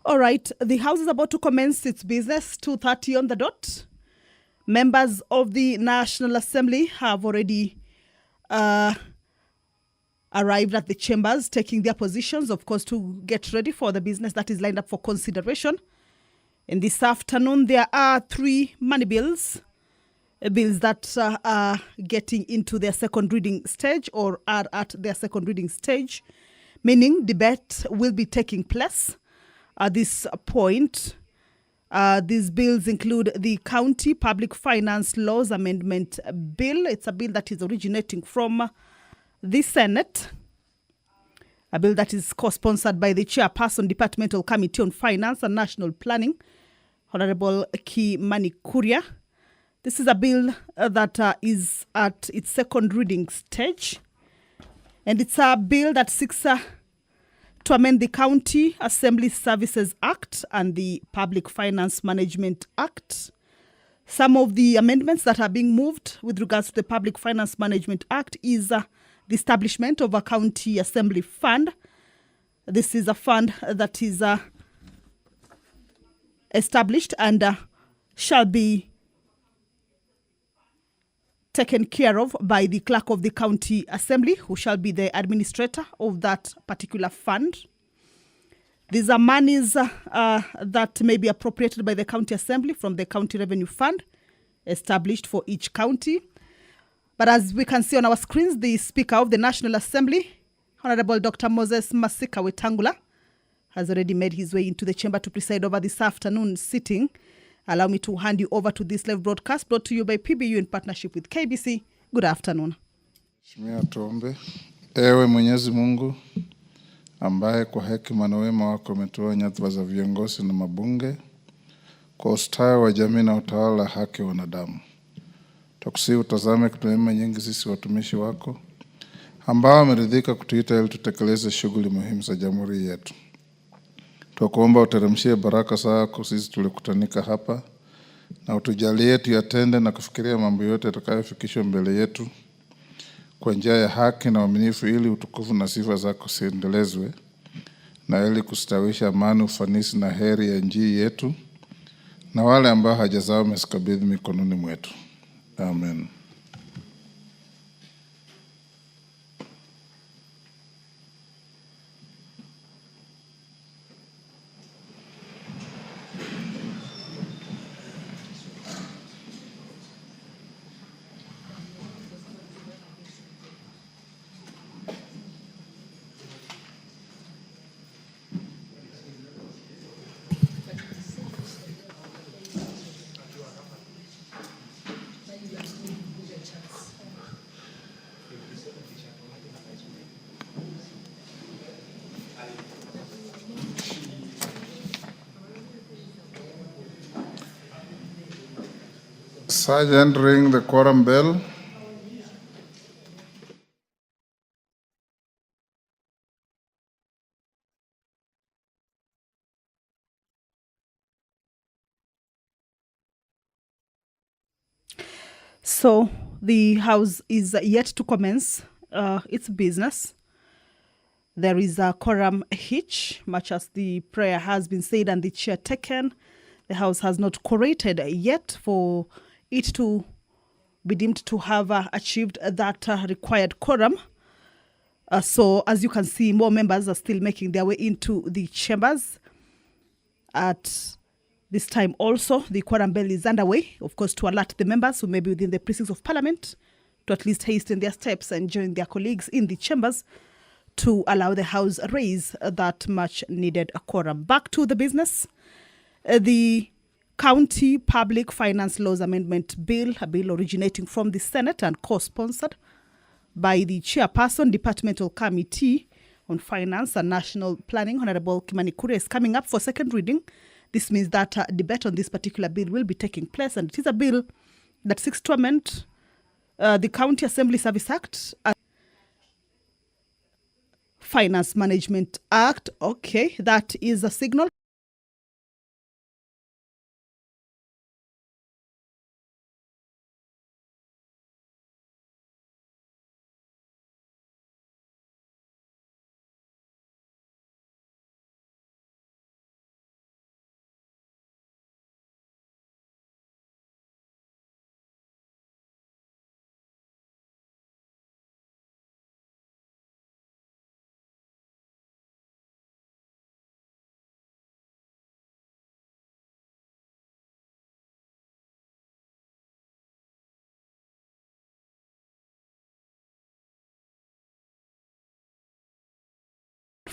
All right, the House is about to commence its business, 2:30 on the dot. Members of the National Assembly have already arrived at the chambers, taking their positions, of course, to get ready for the business that is lined up for consideration. And this afternoon, there are three money bills that are getting into their second reading stage or are at their second reading stage, meaning debate will be taking place at this point. These bills include the County Public Finance Laws Amendment Bill. It's a bill that is originating from the Senate, a bill that is co-sponsored by the Chairperson, Departmental Committee on Finance and National Planning, Honorable Kimani Kuria. This is a bill that is at its second reading stage, and it's a bill that seeks to amend the County Assembly Services Act and the Public Finance Management Act. Some of the amendments that are being moved with regards to the Public Finance Management Act is the establishment of a County Assembly Fund. This is a fund that is established and shall be taken care of by the clerk of the county assembly, who shall be the administrator of that particular fund. These are monies that may be appropriated by the county assembly from the county revenue fund established for each county. But as we can see on our screens, the Speaker of the National Assembly, Honorable Dr. Moses Masika Wetangula, has already made his way into the chamber to preside over this afternoon sitting. Allow me to hand you over to this live broadcast brought to you by PBU in partnership with KBC. Good afternoon. Mheshimiwa, tuombe. Ewe Mwenyezi Mungu ambaye kwa hekima na wema wako umetoa nyadhifa za viongozi na mabunge kwa ustawi wa jamii na utawala wa haki wa wanadamu, tukusihi utazame kwa neema nyingi sisi watumishi wako ambao wameridhika kutuita ili tutekeleze shughuli muhimu za jamhuri yetu. Tukuomba uteremshie baraka zako sisi tulikutanika hapa, na utujalie tuyatende na kufikiria mambo yote yatakayofikishwa mbele yetu kwa njia ya haki na uaminifu, ili utukufu na sifa zako ziendelezwe, na ili kustawisha amani, ufanisi na heri ya nchi yetu na wale ambao haja zao umezikabidhi mikononi mwetu. Amen. Sergeant, ring the quorum bell. So the House is yet to commence its business. There is a quorum hitch, much as the prayer has been said and the chair taken. The House has not quorated yet for it to be deemed to have achieved that required quorum. So as you can see, more members are still making their way into the chambers. At this time also, the quorum bell is underway, of course, to alert the members who may be within the precincts of Parliament to at least hasten their steps and join their colleagues in the chambers to allow the House raise that much needed quorum. Back to the business. The County Public Finance Laws Amendment Bill, a bill originating from the Senate and co-sponsored by the Chairperson, Departmental Committee on Finance and National Planning, Honorable Kimani Kuria, is coming up for second reading. This means that debate on this particular bill will be taking place, and it is a bill that seeks to amend the County Assembly Service Act and Finance Management Act. Okay, that is a signal.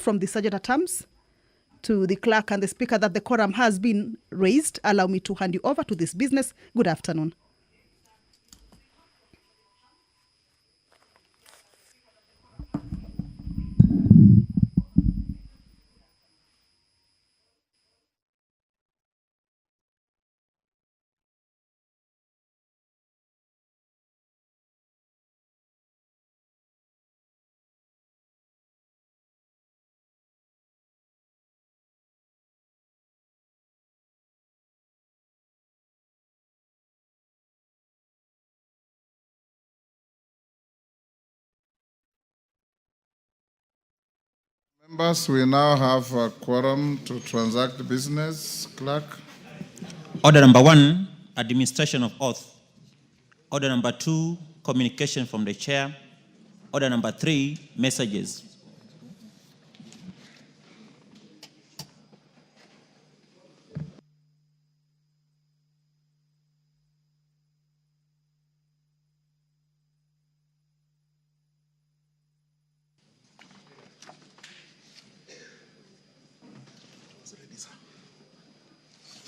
from the Sergeant at Arms to the clerk and the speaker that the quorum has been raised. Allow me to hand you over to this business. Good afternoon. Members, we now have a quorum to transact business. Clerk. Order number 1, administration of oath. Order number 2, communication from the chair. Order number 3, messages.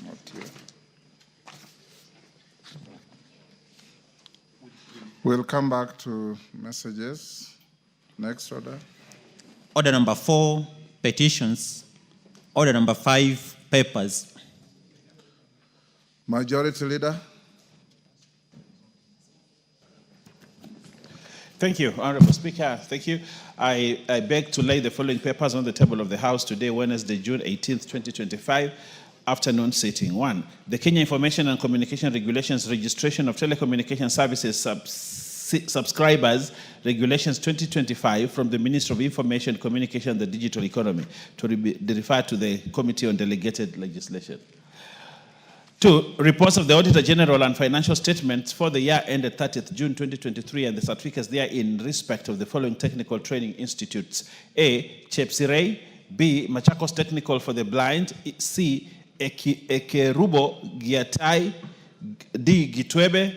Not here. We'll come back to messages. Next order. Order number 4, petitions. Order number 5, papers. Majority Leader. Thank you, Honorable Speaker. Thank you. I beg to lay the following papers on the table of the House today, Wednesday, June 18th, 2025, afternoon sitting. 1, the Kenya Information and Communication Regulations Registration of Telecommunication Services Subscribers Regulations 2025 from the Ministry of Information, Communication and the Digital Economy to be referred to the Committee on Delegated Legislation. 2, reports of the Auditor General and financial statements for the year ended 30th June 2023 and the certificates there in respect of the following technical training institutes. A, Chepsirei. B, Machakos Technical for the Blind. C, Ekerubo Giatai. D, Gitwebe.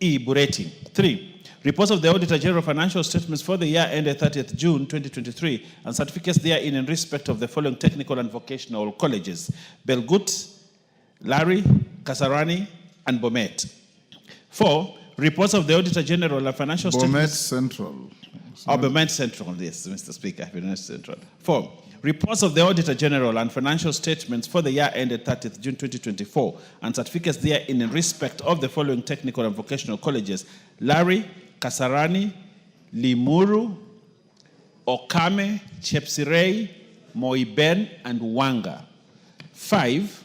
E, Bureti. 3, reports of the Auditor General financial statements for the year ended 30th June 2023 and certificates therein in respect of the following technical and vocational colleges. Belgut, Larry, Kasarani, and Bomet. 4, reports of the Auditor General and financial Bomet statements. Central. Bomet Central, yes, Mr. Speaker, Bomet Central. 4, reports of the Auditor General and financial statements for the year ended 30th June 2024 and certificates therein in respect of the following technical and vocational colleges. Larry, Kasarani, Limuru, Okame, Chepsirei, Moiben, and Wanga. 5,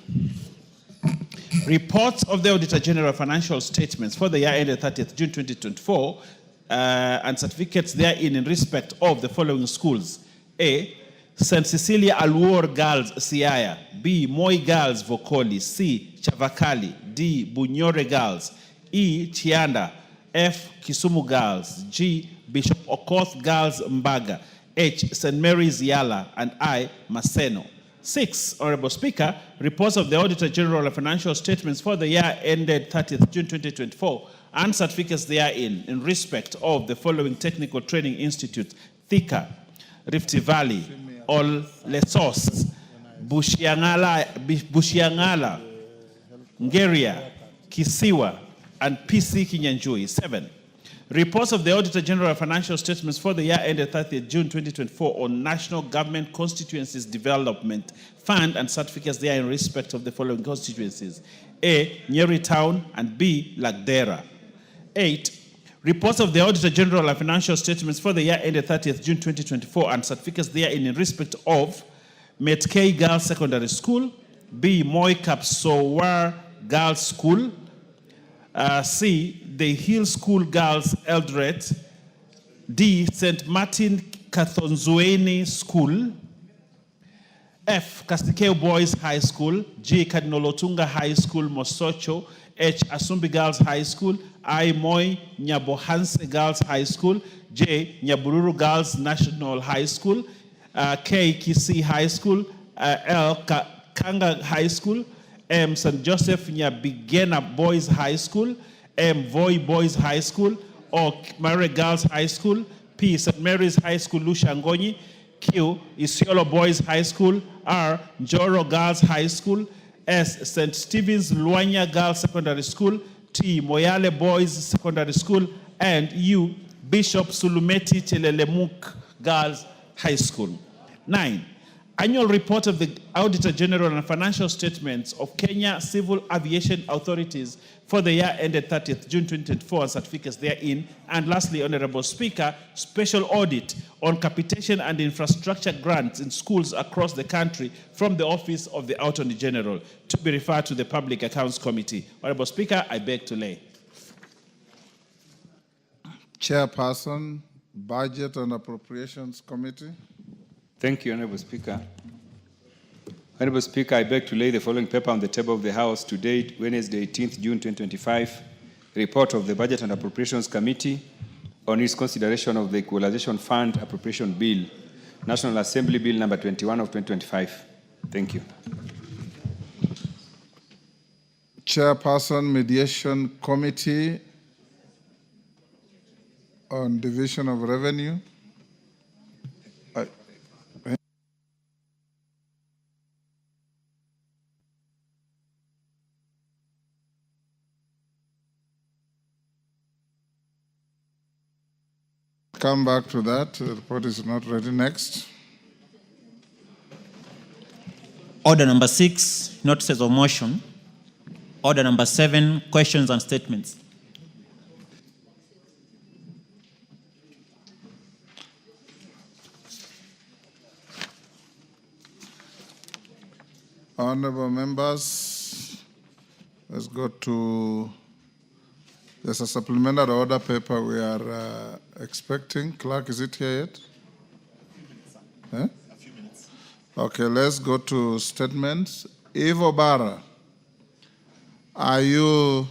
reports of the Auditor General financial statements for the year ended 30th June 2024 and certificates therein in respect of the following schools. A, St. Cecilia Alwar Girls, Siaya. B, Moi Girls, Vokoli. C, Chavakali. D, Bunyore Girls. E, Chianda. F, Kisumu Girls. G, Bishop Okoth Girls, Mbaga. H, St. Mary's Yala. And I, Maseno. 6, Honorable Speaker, reports of the Auditor General of financial statements for the year ended 30th June 2024 and certificates therein in respect of the following technical training institutes: Thika, Rift Valley, Ol Lesos, Bushiangala, Ngeria, Kisiwa, and PC Kinyanjui. 7, reports of the Auditor General of financial statements for the year ended 30th June 2024 on National Government Constituencies Development Fund and certificates there in respect of the following constituencies: A, Nyeri Town, and B, Lagdera. 8, reports of the Auditor General of financial statements for the year ended 30th June 2024 and certificates therein in respect of Metkei Girls Secondary School, B, Moi Kapsowar Girls School, C, the Hill School Girls Eldred, D, St. Martin Kathonzueni School, F, Kastikeo Boys High School, G, Cardinal Otunga High School, Mosocho, H, Asumbi Girls High School, I, Moi Nyabohanse Girls High School, J, Nyabururu Girls National High School, K, Kisii High School, L, Kanga High School, M, St. Joseph Nyabigena Boys High School, M, Voi Boys High School, O, Mary Girls High School, P, St. Mary's High School, Lushangonyi, Q, Isiolo Boys High School. R, Njoro Girls High School. S, St. Stephen's Luanya Girls Secondary School. T, Moyale Boys Secondary School. And U, Bishop Sulumeti Chelelemuk Girls High School. 9, Annual Report of the Auditor General and Financial Statements of Kenya Civil Aviation Authorities for the year ended 30th June 2024 and certificates therein. And lastly, Honorable Speaker, special audit on capitation and infrastructure grants in schools across the country from the Office of the Attorney General to be referred to the Public Accounts Committee. Honorable Speaker, I beg to lay. Chairperson, Budget and Appropriations Committee. Thank you, Honorable Speaker. Honorable Speaker, I beg to lay the following paper on the table of the House to date, Wednesday, 18th June 2025, report of the Budget and Appropriations Committee on its consideration of the Equalization Fund Appropriation Bill, National Assembly Bill number 21 of 2025. Thank you. Chairperson, Mediation Committee on Division of Revenue. Come back to that. The report is not ready. Next. Order number 6, notices of motion. Order number 7, questions and statements. Honorable members, let's go to, there's a supplementary order paper we are expecting. Clerk, is it here yet? A few minutes. Okay, let's go to statements. Ivo Barra, are you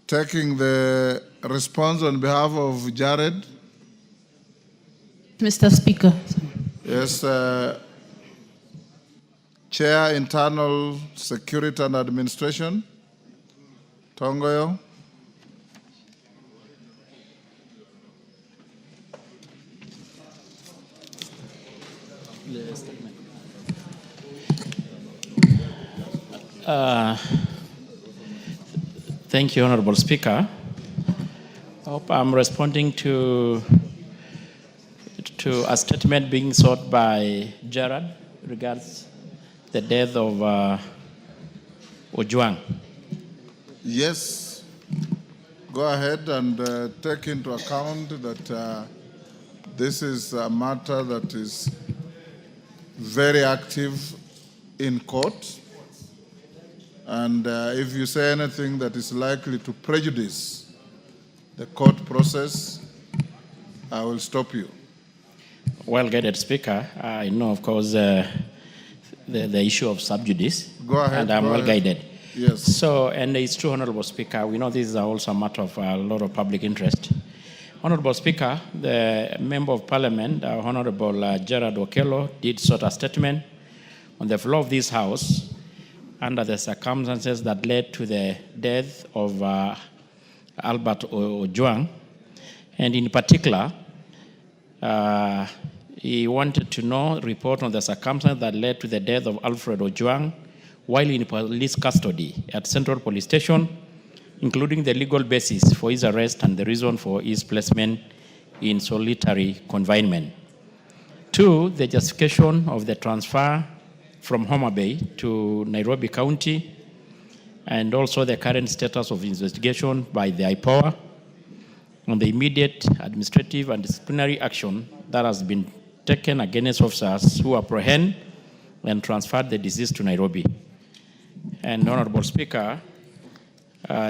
taking the response on behalf of Jared? Mr. Speaker. Yes, Chair, Internal Security and Administration, Tongoyo. Thank you, Honorable Speaker. I hope I'm responding to a statement being sought by Gerard regards the death of Ojwang. Yes. Go ahead and take into account that this is a matter that is very active in court. And if you say anything that is likely to prejudice the court process, I will stop you. Well-guided Speaker, I know, of course, the issue of sub judice. Go ahead. And I'm well-guided. Yes. So, and it's true, Honorable Speaker, we know this is also a matter of a lot of public interest. Honorable Speaker, the Member of Parliament, Honorable Gerard Okello, did sort a statement on the floor of this House under the circumstances that led to the death of Albert Ojwang. And in particular, he wanted to know, report on the circumstances that led to the death of Alfred Ojwang while in police custody at Central Police Station, including the legal basis for his arrest and the reason for his placement in solitary confinement. 2, the justification of the transfer from Homa Bay to Nairobi County, and also the current status of investigation by the IPOA on the immediate administrative and disciplinary action that has been taken against officers who apprehend and transferred the deceased to Nairobi. And Honorable Speaker,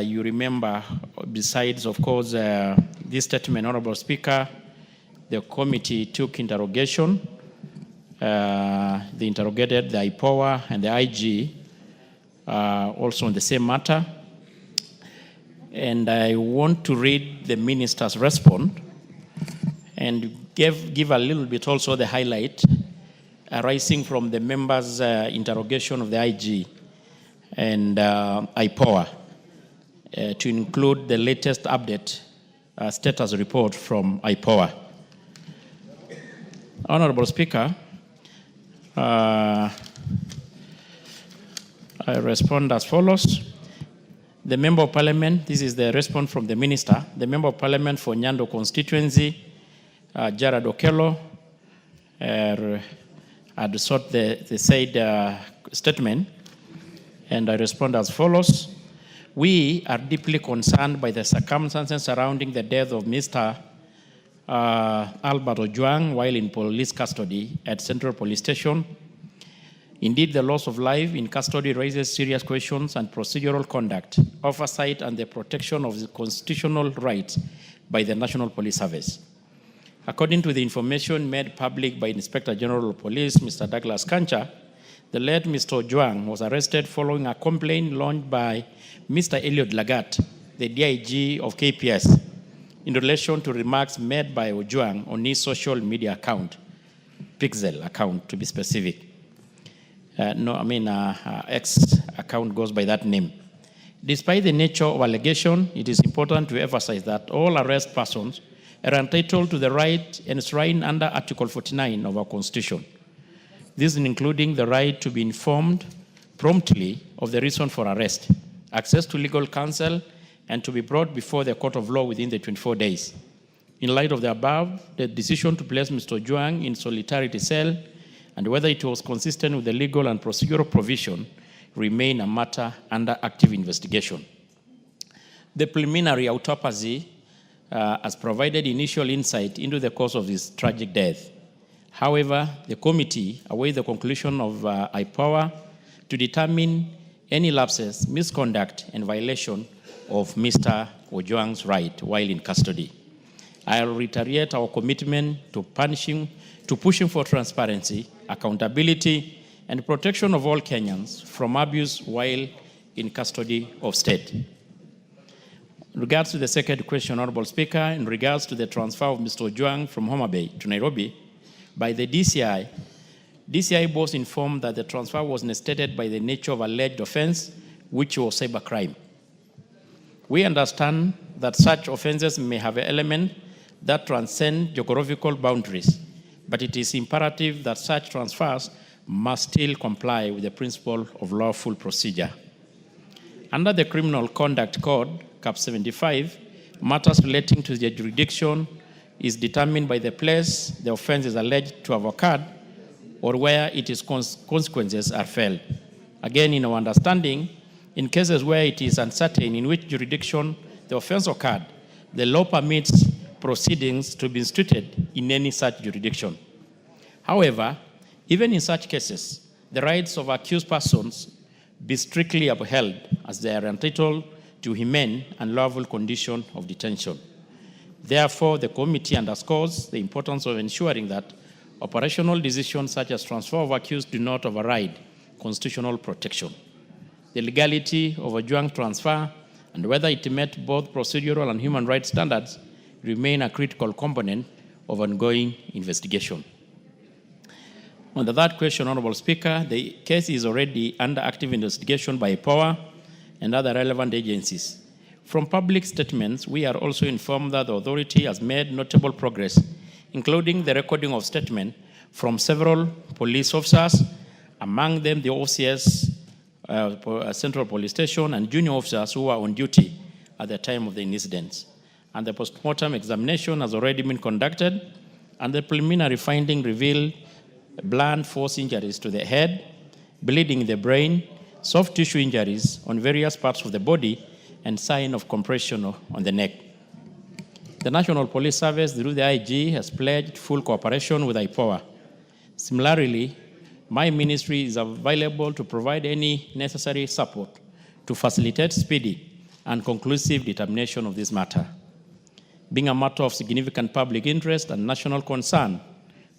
you remember, besides, of course, this statement, Honorable Speaker, the committee took interrogation. They interrogated the IPOA and the IG also on the same matter. And I want to read the minister's response and give a little bit also the highlight arising from the members' interrogation of the IG and IPOA to include the latest update status report from IPOA. Honorable Speaker, I respond as follows. The Member of Parliament, this is the response from the Minister, the Member of Parliament for Nyando constituency, Jared Okello, had sought the said statement, and I respond as follows. We are deeply concerned by the circumstances surrounding the death of Mr. Albert Ojwang while in police custody at Central Police Station. Indeed, the loss of life in custody raises serious questions on procedural conduct, oversight, and the protection of the constitutional rights by the National Police Service. According to the information made public by Inspector General of Police, Mr. Douglas Kancha, the late Mr. Ojwang was arrested following a complaint launched by Mr. Elliot Lagat, the DIG of KPS, in relation to remarks made by Ojwang on his social media account, Pixel account to be specific. X account goes by that name. Despite the nature of allegation, it is important to emphasize that all arrest persons are entitled to the right enshrined under Article 49 of our Constitution. This including the right to be informed promptly of the reason for arrest, access to legal counsel, and to be brought before the court of law within the 24 days. In light of the above, the decision to place Mr. Ojwang in solitary cell and whether it was consistent with the legal and procedural provision remain a matter under active investigation. The preliminary autopsy has provided initial insight into the cause of his tragic death. However, the committee awaits the conclusion of IPOA to determine any lapses, misconduct, and violation of Mr. Ojwang's right while in custody. I'll reiterate our commitment to pushing for transparency, accountability, and protection of all Kenyans from abuse while in custody of state. In regards to the second question, Honorable Speaker, in regards to the transfer of Mr. Ojwang from Homa Bay to Nairobi by the DCI, DCI was informed that the transfer was necessitated by the nature of alleged offense, which was cybercrime. We understand that such offenses may have an element that transcend geographical boundaries, but it is imperative that such transfers must still comply with the principle of lawful procedure. Under the Criminal Conduct Code, Cap 75, matters relating to the jurisdiction is determined by the place the offense is alleged to have occurred or where its consequences are felt. Again, in our understanding, in cases where it is uncertain in which jurisdiction the offense occurred, the law permits proceedings to be instituted in any such jurisdiction. However, even in such cases, the rights of accused persons be strictly upheld as they are entitled to humane and lawful condition of detention. Therefore, the committee underscores the importance of ensuring that operational decisions such as transfer of accused do not override constitutional protection. The legality of Ojwang transfer and whether it met both procedural and human rights standards remain a critical component of ongoing investigation. On the third question, Honorable Speaker, the case is already under active investigation by POA and other relevant agencies. From public statements, we are also informed that the authority has made notable progress, including the recording of statements from several police officers, among them the OCS, Central Police Station, and junior officers who were on duty at the time of the incidents. And the postmortem examination has already been conducted, and the preliminary finding revealed blunt force injuries to the head, bleeding in the brain, soft tissue injuries on various parts of the body, and sign of compression on the neck. The National Police Service, through the IG, has pledged full cooperation with IPOA. Similarly, my ministry is available to provide any necessary support to facilitate speedy and conclusive determination of this matter. Being a matter of significant public interest and national concern,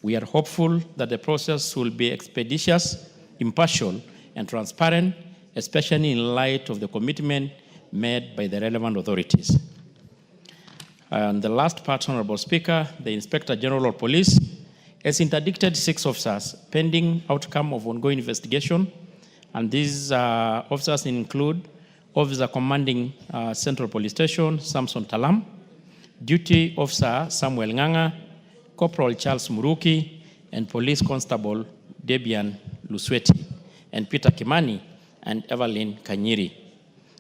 we are hopeful that the process will be expeditious, impartial, and transparent, especially in light of the commitment made by the relevant authorities. And the last part, Honorable Speaker, the Inspector General of Police has interdicted 6 officers pending outcome of ongoing investigation, and these officers include Officer Commanding Central Police Station, Samson Talam, Duty Officer Samuel Nganga, Corporal Charles Muruki, and Police Constable Debian Lusweti, and Peter Kimani and Evelyn Kanyiri.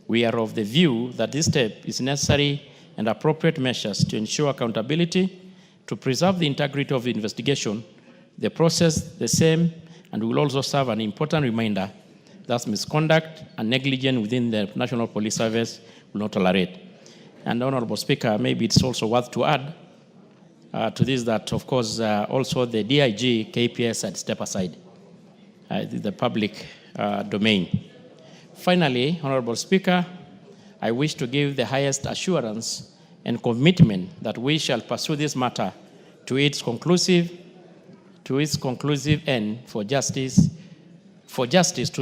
We are of the view that this step is necessary and appropriate measures to ensure accountability, to preserve the integrity of the investigation, the process the same, and will also serve an important reminder that misconduct and negligence within the National Police Service will not tolerate. And Honorable Speaker, maybe it's also worth to add to this that, of course, also the DIG, KPS had step aside the public domain. Finally, Honorable Speaker, I wish to give the highest assurance and commitment that we shall pursue this matter to its conclusive end for justice to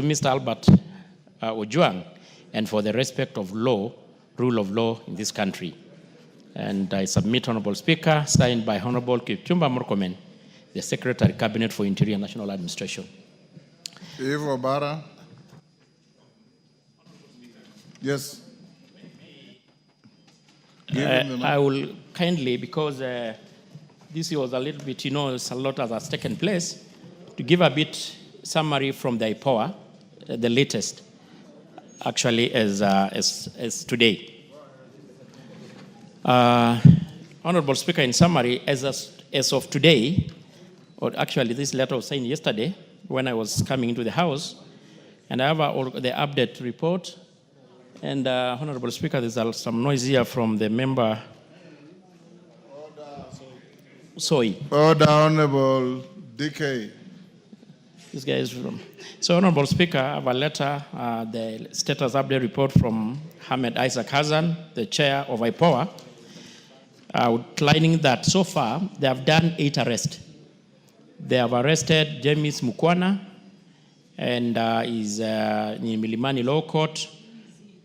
Mr. Albert Ojwang and for the respect of law, rule of law in this country. And I submit, Honorable Speaker, signed by Honorable Kipchumba Murkomen, the Secretary Cabinet for Interior and National Administration. Evo Bara. Yes. I will kindly, because this was a little bit, a lot has taken place, to give a bit summary from the IPOA, the latest, actually, as today. Honorable Speaker, in summary, as of today, or actually this letter was signed yesterday when I was coming into the House, and I have the update report. And Honorable Speaker, there's some noise here from the member. Soy. Order, Honorable DK. This guy is from. So, Honorable Speaker, I have a letter, the status update report from Ahmed Isaac Hassan, the chair of IPOA, outlining that so far they have done 8 arrests. They have arrested James Mukwana, and is in Milimani Law Court,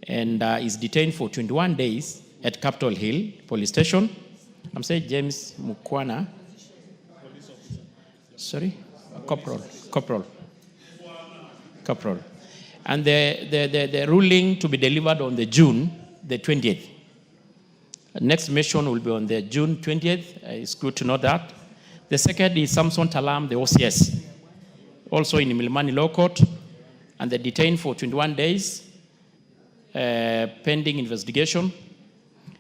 and is detained for 21 days at Capitol Hill Police Station. I'm saying James Mukwana. Sorry? Corporal. And the ruling to be delivered on the June the 20th. Next mission will be on the June 20th. It's good to know that. The second is Samson Talam, the OCS, also in Milimani Law Court, and they're detained for 21 days. Pending investigation,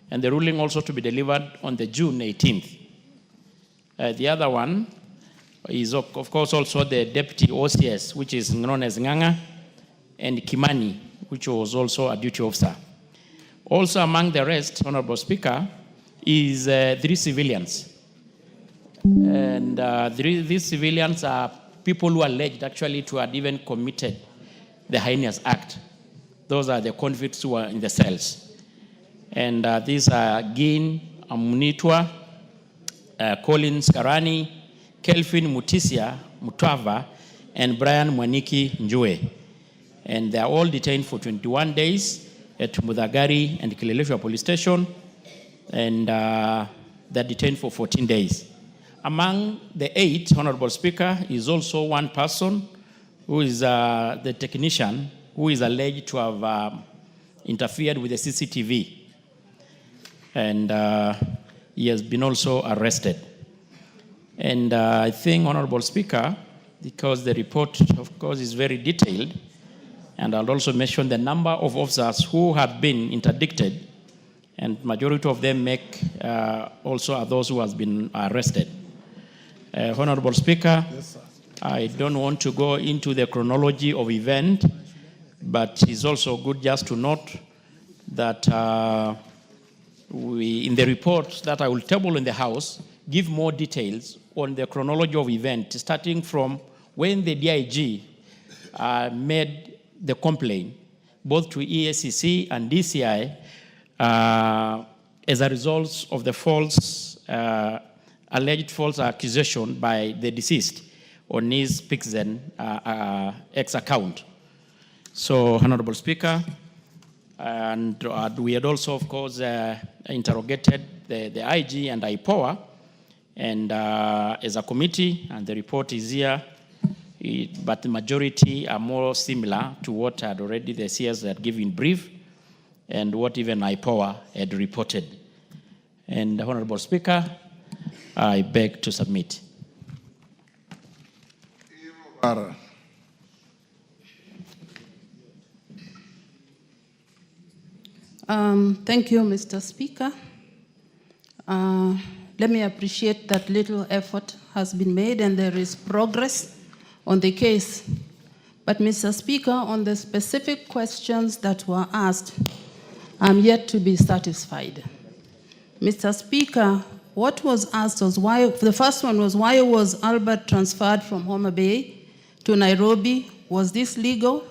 and the ruling also to be delivered on the June 18th. The other one is, of course, also the deputy OCS, which is known as Nganga, and Kimani, which was also a duty officer. Also among the rest, Honorable Speaker, is 3 civilians. And these civilians are people who are alleged actually to have even committed the heinous act. Those are the convicts who are in the cells. And these are Gin Amunitwa, Collins Karani, Kelvin Mutisia Mutava, and Brian Mwaniki Njue. And they are all detained for 21 days at Mudagari and Kileleshwa Police Station, and they're detained for 14 days. Among the 8, Honorable Speaker, is also one person who is the technician who is alleged to have interfered with the CCTV. And he has been also arrested. And I think, Honorable Speaker, because the report, of course, is very detailed, and I'll also mention the number of officers who have been interdicted, and majority of them also are those who have been arrested. Honorable Speaker, yes, sir. I don't want to go into the chronology of event, but it's also good just to note that we, in the report that I will table in the House, give more details on the chronology of event, starting from when the DIG made the complaint, both to EACC and DCI, as a result of the alleged false accusation by the deceased on his Pixen X account. So, Honorable Speaker, and we had also, of course, interrogated the IG and IPOA, and as a committee, and the report is here, but the majority are more similar to what had already the CS had given brief, and what even IPOA had reported. And Honorable Speaker, I beg to submit. Para. Thank you, Mr. Speaker. Let me appreciate that little effort has been made and there is progress on the case. But Mr. Speaker, on the specific questions that were asked, I'm yet to be satisfied. Mr. Speaker, what was asked was why, the first one was why was Albert transferred from Homa Bay to Nairobi? Was this legal?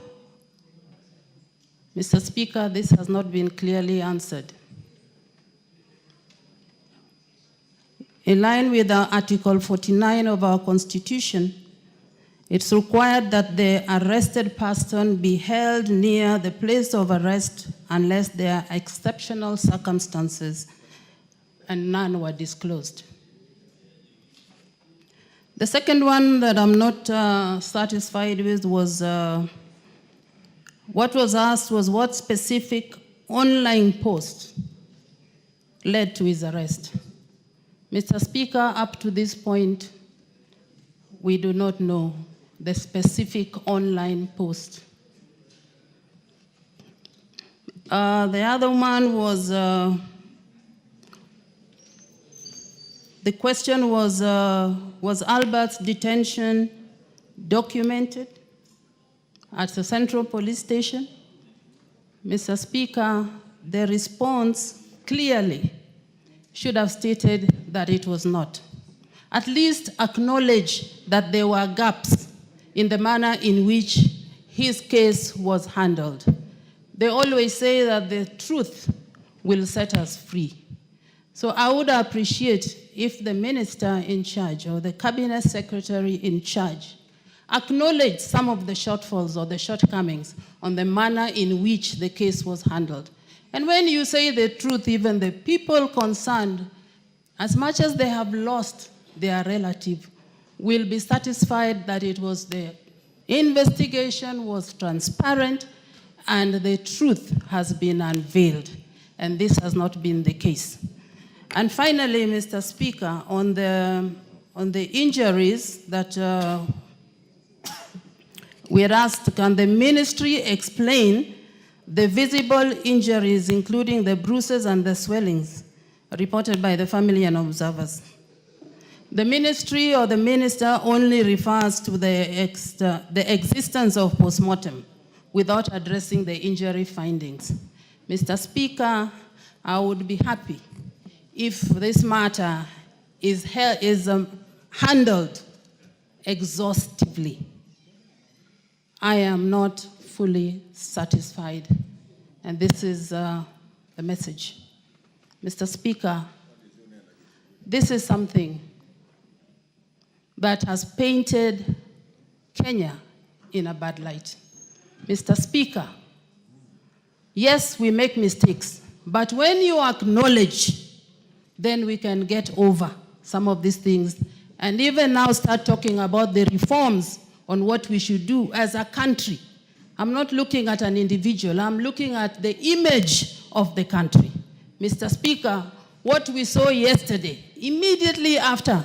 Mr. Speaker, this has not been clearly answered. In line with Article 49 of our Constitution, it's required that the arrested person be held near the place of arrest unless there are exceptional circumstances, and none were disclosed. The second one that I'm not satisfied with was what was asked was what specific online post led to his arrest. Mr. Speaker, up to this point, we do not know the specific online post. The other one was, the question was Albert's detention documented at the Central Police Station? Mr. Speaker, the response clearly should have stated that it was not. At least acknowledge that there were gaps in the manner in which his case was handled. They always say that the truth will set us free. So I would appreciate if the minister in charge or the cabinet secretary in charge acknowledge some of the shortfalls or the shortcomings on the manner in which the case was handled. And when you say the truth, even the people concerned, as much as they have lost their relative, will be satisfied that it was the investigation was transparent and the truth has been unveiled. And this has not been the case. And finally, Mr. Speaker, on the injuries that we're asked, can the ministry explain the visible injuries, including the bruises and the swellings, reported by the family and observers? The ministry or the minister only refers to the existence of postmortem without addressing the injury findings. Mr. Speaker, I would be happy if this matter is handled exhaustively. I am not fully satisfied, and this is the message. Mr. Speaker, this is something that has painted Kenya in a bad light. Mr. Speaker, yes, we make mistakes, but when you acknowledge, then we can get over some of these things and even now start talking about the reforms on what we should do as a country. I'm not looking at an individual, I'm looking at the image of the country. Mr. Speaker, what we saw yesterday, immediately after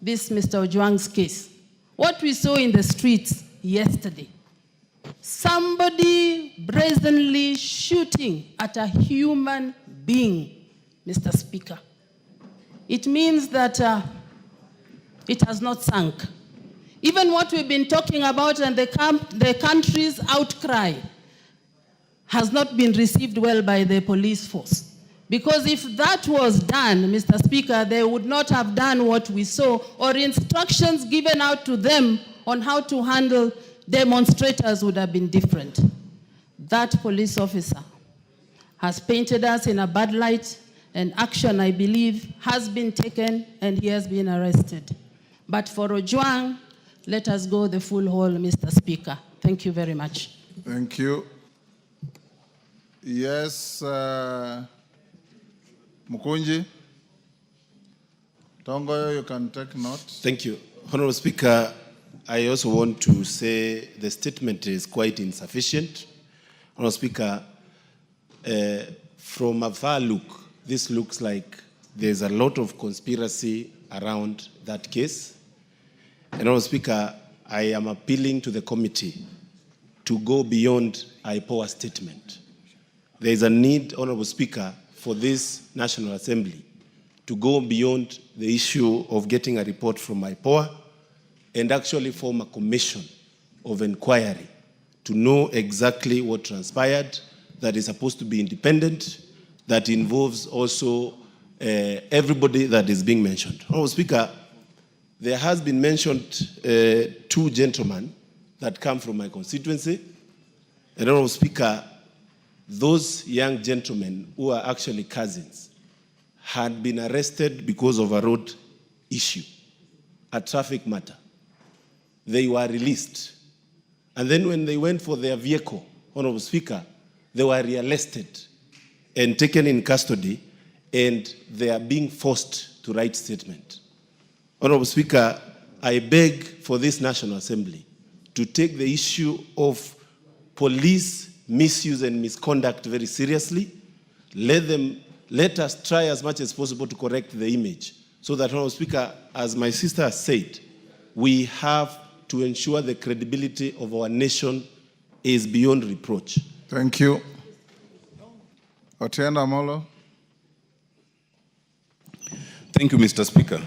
this Mr. Ojwang's case, what we saw in the streets yesterday, somebody brazenly shooting at a human being, Mr. Speaker. It means that it has not sunk. Even what we've been talking about and the country's outcry has not been received well by the police force. Because if that was done, Mr. Speaker, they would not have done what we saw or instructions given out to them on how to handle demonstrators would have been different. That police officer has painted us in a bad light, and action, I believe, has been taken and he has been arrested. But for Ojwang, let us go the full haul, Mr. Speaker. Thank you very much. Thank you. Yes, Mukunji. Tongoyo, you can take note. Thank you. Honorable Speaker, I also want to say the statement is quite insufficient. Honorable Speaker, from a far look, this looks like there's a lot of conspiracy around that case. And Honorable Speaker, I am appealing to the committee to go beyond IPOA statement. There is a need, Honorable Speaker, for this National Assembly to go beyond the issue of getting a report from IPOA and actually form a commission of inquiry to know exactly what transpired, that is supposed to be independent, that involves also everybody that is being mentioned. Honorable Speaker, there has been mentioned 2 gentlemen that come from my constituency. And Honorable Speaker, those young gentlemen who are actually cousins had been arrested because of a road issue, a traffic matter. They were released. And then when they went for their vehicle, Honorable Speaker, they were rearrested and taken in custody, and they are being forced to write statement. Honorable Speaker, I beg for this National Assembly to take the issue of police misuse and misconduct very seriously. Let us try as much as possible to correct the image so that, Honorable Speaker, as my sister has said, we have to ensure the credibility of our nation is beyond reproach. Thank you. Otienda Molo. Thank you, Mr. Speaker.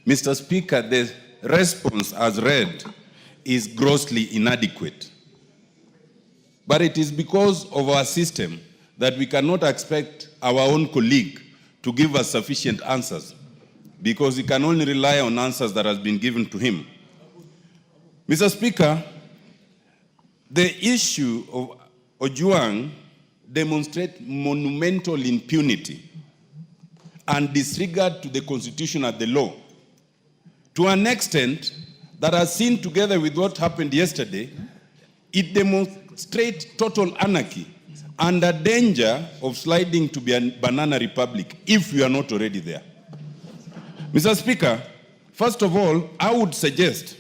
Mr. Speaker, the response as read is grossly inadequate. But it is because of our system that we cannot expect our own colleague to give us sufficient answers, because he can only rely on answers that has been given to him. Mr. Speaker, the issue of Ojwang demonstrates monumental impunity and disregard to the Constitution and the law, to an extent that, as seen together with what happened yesterday, it demonstrates total anarchy and a danger of sliding to be a banana republic if we are not already there. Mr. Speaker, first of all, I would suggest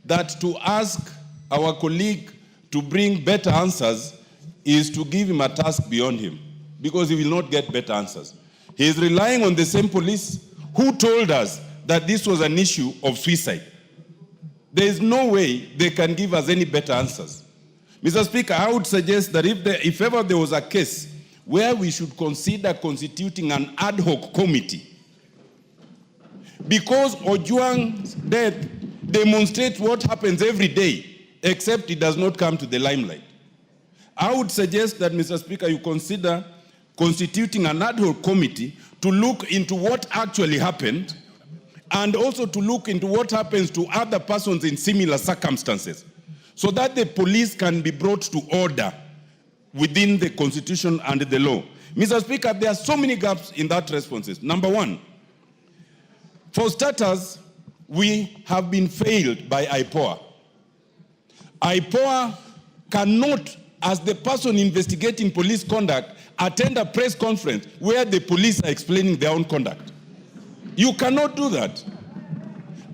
that to ask our colleague to bring better answers is to give him a task beyond him, because he will not get better answers. He is relying on the same police who told us that this was an issue of suicide. There is no way they can give us any better answers. Mr. Speaker, I would suggest that if ever there was a case where we should consider constituting an ad hoc committee, because Ojwang's death demonstrates what happens every day, except it does not come to the limelight. I would suggest that, Mr. Speaker, you consider constituting an ad hoc committee to look into what actually happened, and also to look into what happens to other persons in similar circumstances, so that the police can be brought to order within the Constitution and the law. Mr. Speaker, there are so many gaps in that responses. Number one, for starters, we have been failed by IPOA. IPOA cannot, as the person investigating police conduct, attend a press conference where the police are explaining their own conduct. You cannot do that.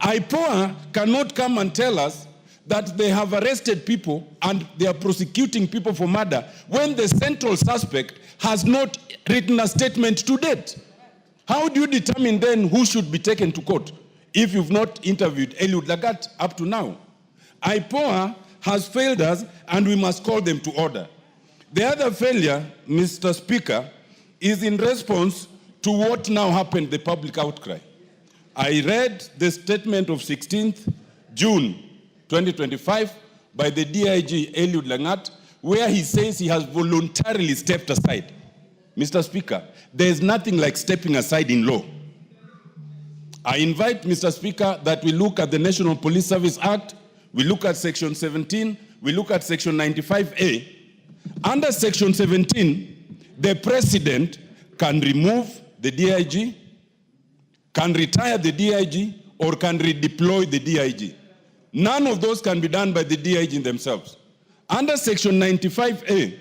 IPOA cannot come and tell us that they have arrested people and they are prosecuting people for murder when the central suspect has not written a statement to date. How do you determine then who should be taken to court if you've not interviewed Eliud Lagat up to now? IPOA has failed us, and we must call them to order. The other failure, Mr. Speaker, is in response to what now happened, the public outcry. I read the statement of 16th June 2025 by the DIG Eliud Lagat, where he says he has voluntarily stepped aside. Mr. Speaker, there is nothing like stepping aside in law. I invite, Mr. Speaker, that we look at the National Police Service Act, we look at Section 17, we look at Section 95A. Under Section 17, the President can remove the DIG, can retire the DIG, or can redeploy the DIG. None of those can be done by the DIG themselves. Under Section 95A,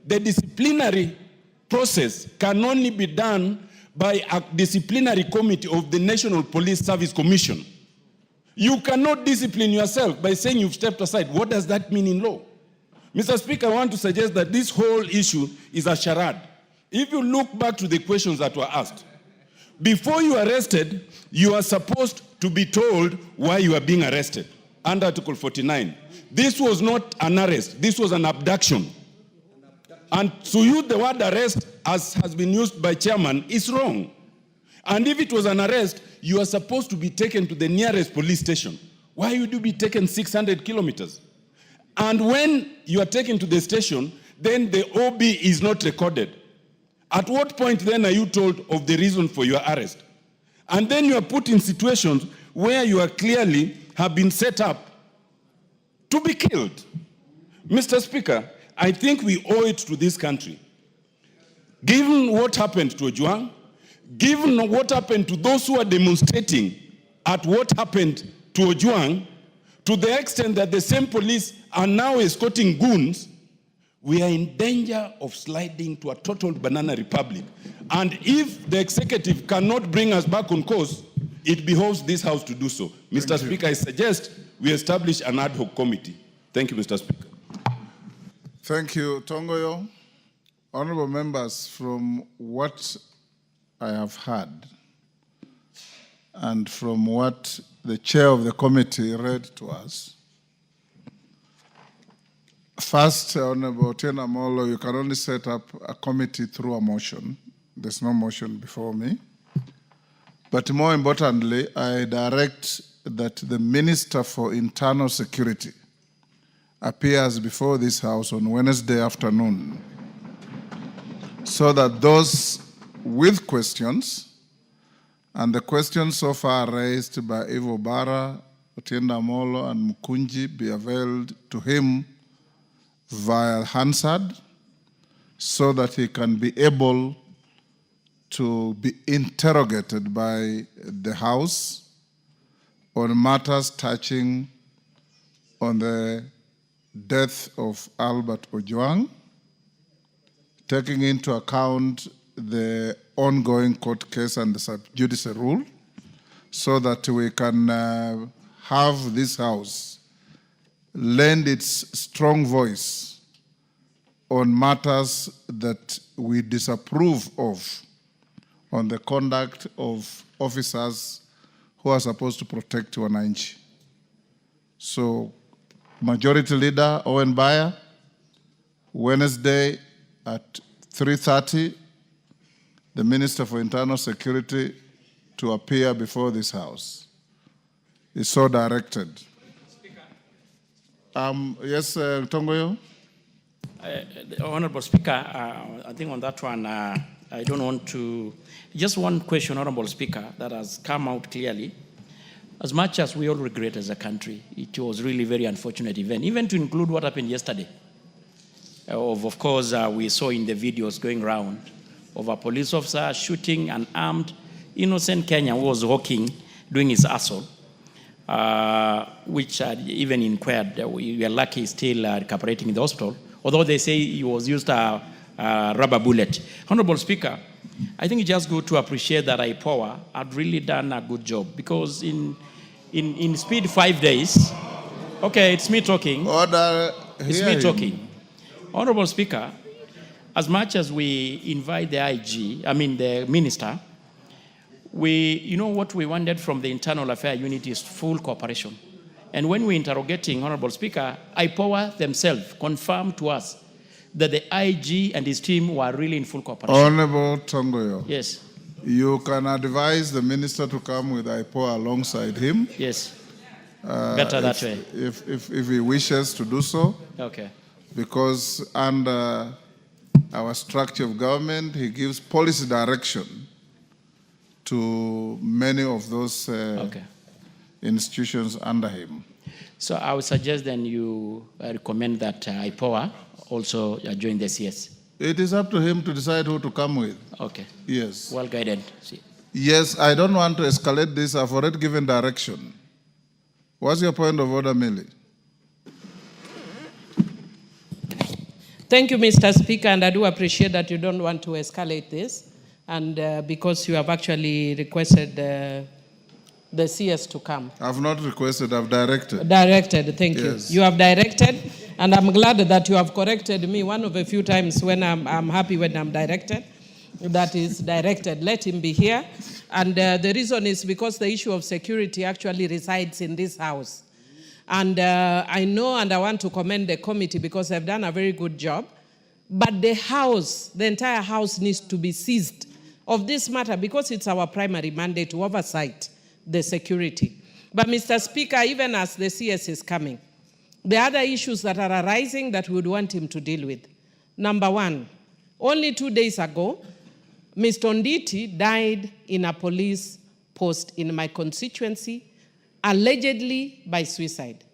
the disciplinary process can only be done by a disciplinary committee of the National Police Service Commission. You cannot discipline yourself by saying you've stepped aside. What does that mean in law? Mr. Speaker, I want to suggest that this whole issue is a charade. If you look back to the questions that were asked, before you are arrested, you are supposed to be told why you are being arrested. under Article 49. This was not an arrest. This was an abduction. And to use the word arrest, as has been used by chairman, is wrong. And if it was an arrest, you are supposed to be taken to the nearest police station. Why would you be taken 600 kilometers? And when you are taken to the station, then the OB is not recorded. At what point then are you told of the reason for your arrest? And then you are put in situations where you are clearly have been set up to be killed. Mr. Speaker, I think we owe it to this country, given what happened to Ojwang, given what happened to those who are demonstrating at what happened to Ojwang, to the extent that the same police are now escorting goons, we are in danger of sliding to a total banana republic. And if the executive cannot bring us back on course, it behoves this House to do so. Mr. Speaker, I suggest we establish an ad hoc committee. Thank you, Mr. Speaker. Thank you, Tongoyo. Honorable members, from what I have heard and from what the chair of the committee read to us, first, Honorable Otieno Amolo, you can only set up a committee through a motion. There's no motion before me. But more importantly, I direct that the Minister for Internal Security appears before this House on Wednesday afternoon so that those with questions, and the questions so far raised by Ivo Bara, Otieno Amolo, and Mukunji be availed to him via Hansard so that he can be able to be interrogated by the House on matters touching on the death of Albert Ojwang, taking into account the ongoing court case and the sub judice rule, so that we can have this House lend its strong voice on matters that we disapprove of on the conduct of officers who are supposed to protect wananchi. So, Majority Leader Owen Baya, Wednesday at 3:30, the Minister for Internal Security to appear before this House. Is so directed. Yes, Tongoyo? Honorable Speaker, I think on that one, I don't want to... Just one question, Honorable Speaker, that has come out clearly. As much as we all regret as a country, it was really a very unfortunate event, even to include what happened yesterday. Of course, we saw in the videos going around of a police officer shooting an armed, innocent Kenyan who was walking, doing his assault, which even inquired, we are lucky he's still recuperating in the hospital, although they say he was used a rubber bullet. Honorable Speaker, I think it's just good to appreciate that IPOA had really done a good job, because in speed 5 days, okay, it's me talking. Order. It's me talking. Honorable Speaker, as much as we invite the the Minister, you know what we wanted from the Internal Affairs Unit is full cooperation. And when we're interrogating, Honorable Speaker, IPOA themselves confirmed to us that the IG and his team were really in full cooperation. Honorable Tongoyo. Yes. You can advise the minister to come with IPOA alongside him. Yes. Better that way. If he wishes to do so. Okay. Because under our structure of government, he gives policy direction to many of those institutions under him. So I would suggest then you recommend that IPOA also join the CS. It is up to him to decide who to come with. Okay. Yes. Well guided. See. Yes, I don't want to escalate this. I've already given direction. What's your point of order, Millie? Thank you, Mr. Speaker, and I do appreciate that you don't want to escalate this, and because you have actually requested the CS to come. I've not requested, I've directed. Directed, thank Yes. you. You have directed, and I'm glad that you have corrected me one of a few times when I'm happy when I'm directed. That is directed. Let him be here. And the reason is because the issue of security actually resides in this House. And I know and I want to commend the committee because they've done a very good job. But the house, the entire house needs to be seized of this matter because it's our primary mandate to oversight the security. But Mr. Speaker, even as the CS is coming, the other issues that are arising that we would want him to deal with. Number one, only 2 days ago, Mr. Onditi died in a police post in my constituency, allegedly by suicide.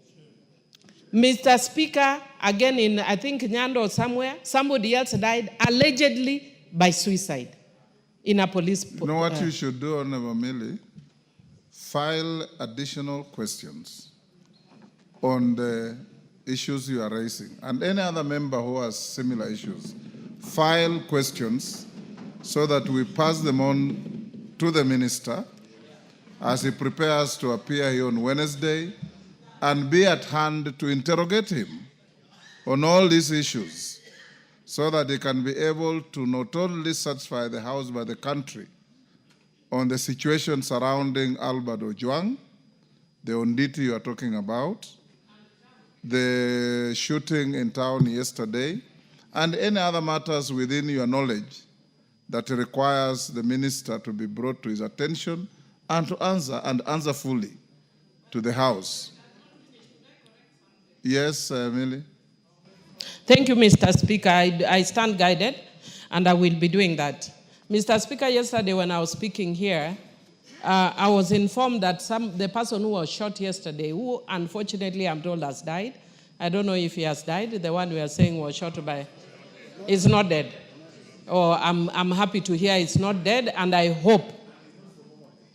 Mr. Speaker, again in, I think, Nyando or somewhere, somebody else died allegedly by suicide in a police post. You know what you should do, Honorable Millie? File additional questions on the issues you are raising. And any other member who has similar issues, file questions so that we pass them on to the minister as he prepares to appear here on Wednesday, and be at hand to interrogate him on all these issues so that he can be able to not only satisfy the House but the country on the situation surrounding Albert Ojwang, the Onditi you are talking about, the shooting in town yesterday, and any other matters within your knowledge that requires the minister to be brought to his attention and to answer fully to the House. Yes, Millie? Thank you, Mr. Speaker. I stand guided, and I will be doing that. Mr. Speaker, yesterday when I was speaking here, I was informed that the person who was shot yesterday, who unfortunately I'm told has died, I don't know if he has died, the one we are saying was shot by, is not dead. Or I'm happy to hear it's not dead, and I hope.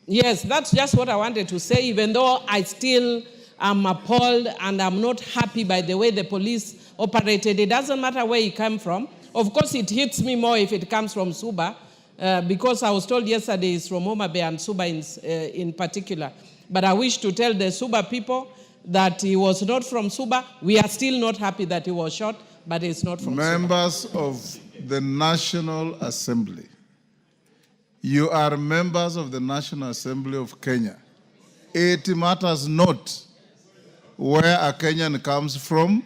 Yes, that's just what I wanted to say, even though I still am appalled and I'm not happy by the way the police operated. It doesn't matter where he came from. Of course, it hits me more if it comes from Suba, because I was told yesterday it's from Homa Bay and Suba in particular. But I wish to tell the Suba people that he was not from Suba. We are still not happy that he was shot, but it's not from Members of the National Assembly, you are members of the National Assembly of Kenya. It matters not where a Kenyan comes from.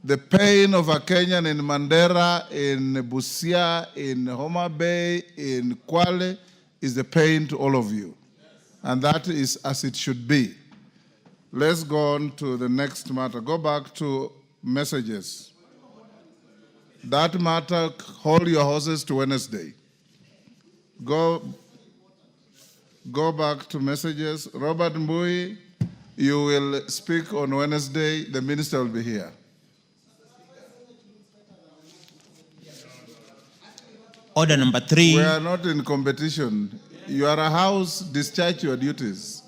The pain of a Kenyan in Mandera, in Busia, in Homa Bay, in Kwale is the pain to all of you. And that is as it should be. Let's go on to the next matter. Go back to messages. That matter, hold your horses to Wednesday. Go back to messages. Robert Mbui, you will speak on Wednesday. The minister will be here. Order number 3. We are not in competition. You are a house, discharge your duties.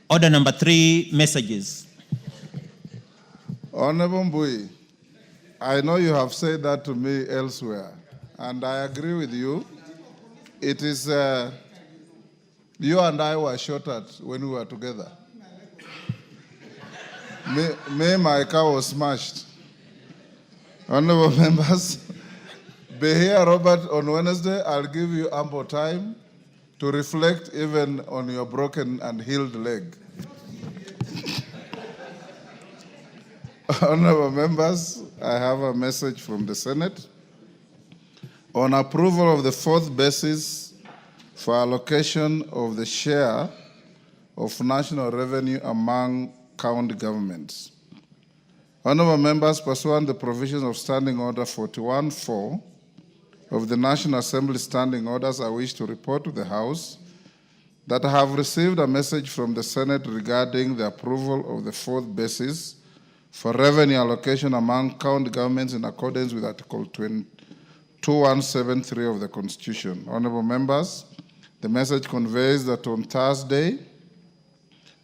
Order number 3, messages. Honorable Mbui, I know you have said that to me elsewhere, and I agree with you. It is, you and I were shot at when we were together. My car was smashed. Honorable members, be here, Robert, on Wednesday. I'll give you ample time to reflect even on your broken and healed leg. Honorable members, I have a message from the Senate on approval of the 4th basis for allocation of the share of national revenue among county governments. Honorable members, pursuant to the provisions of Standing Order 41-4 of the National Assembly Standing Orders, I wish to report to the House that I have received a message from the Senate regarding the approval of the 4th basis for revenue allocation among county governments in accordance with Article 2173 of the Constitution. Honorable members, the message conveys that on Thursday,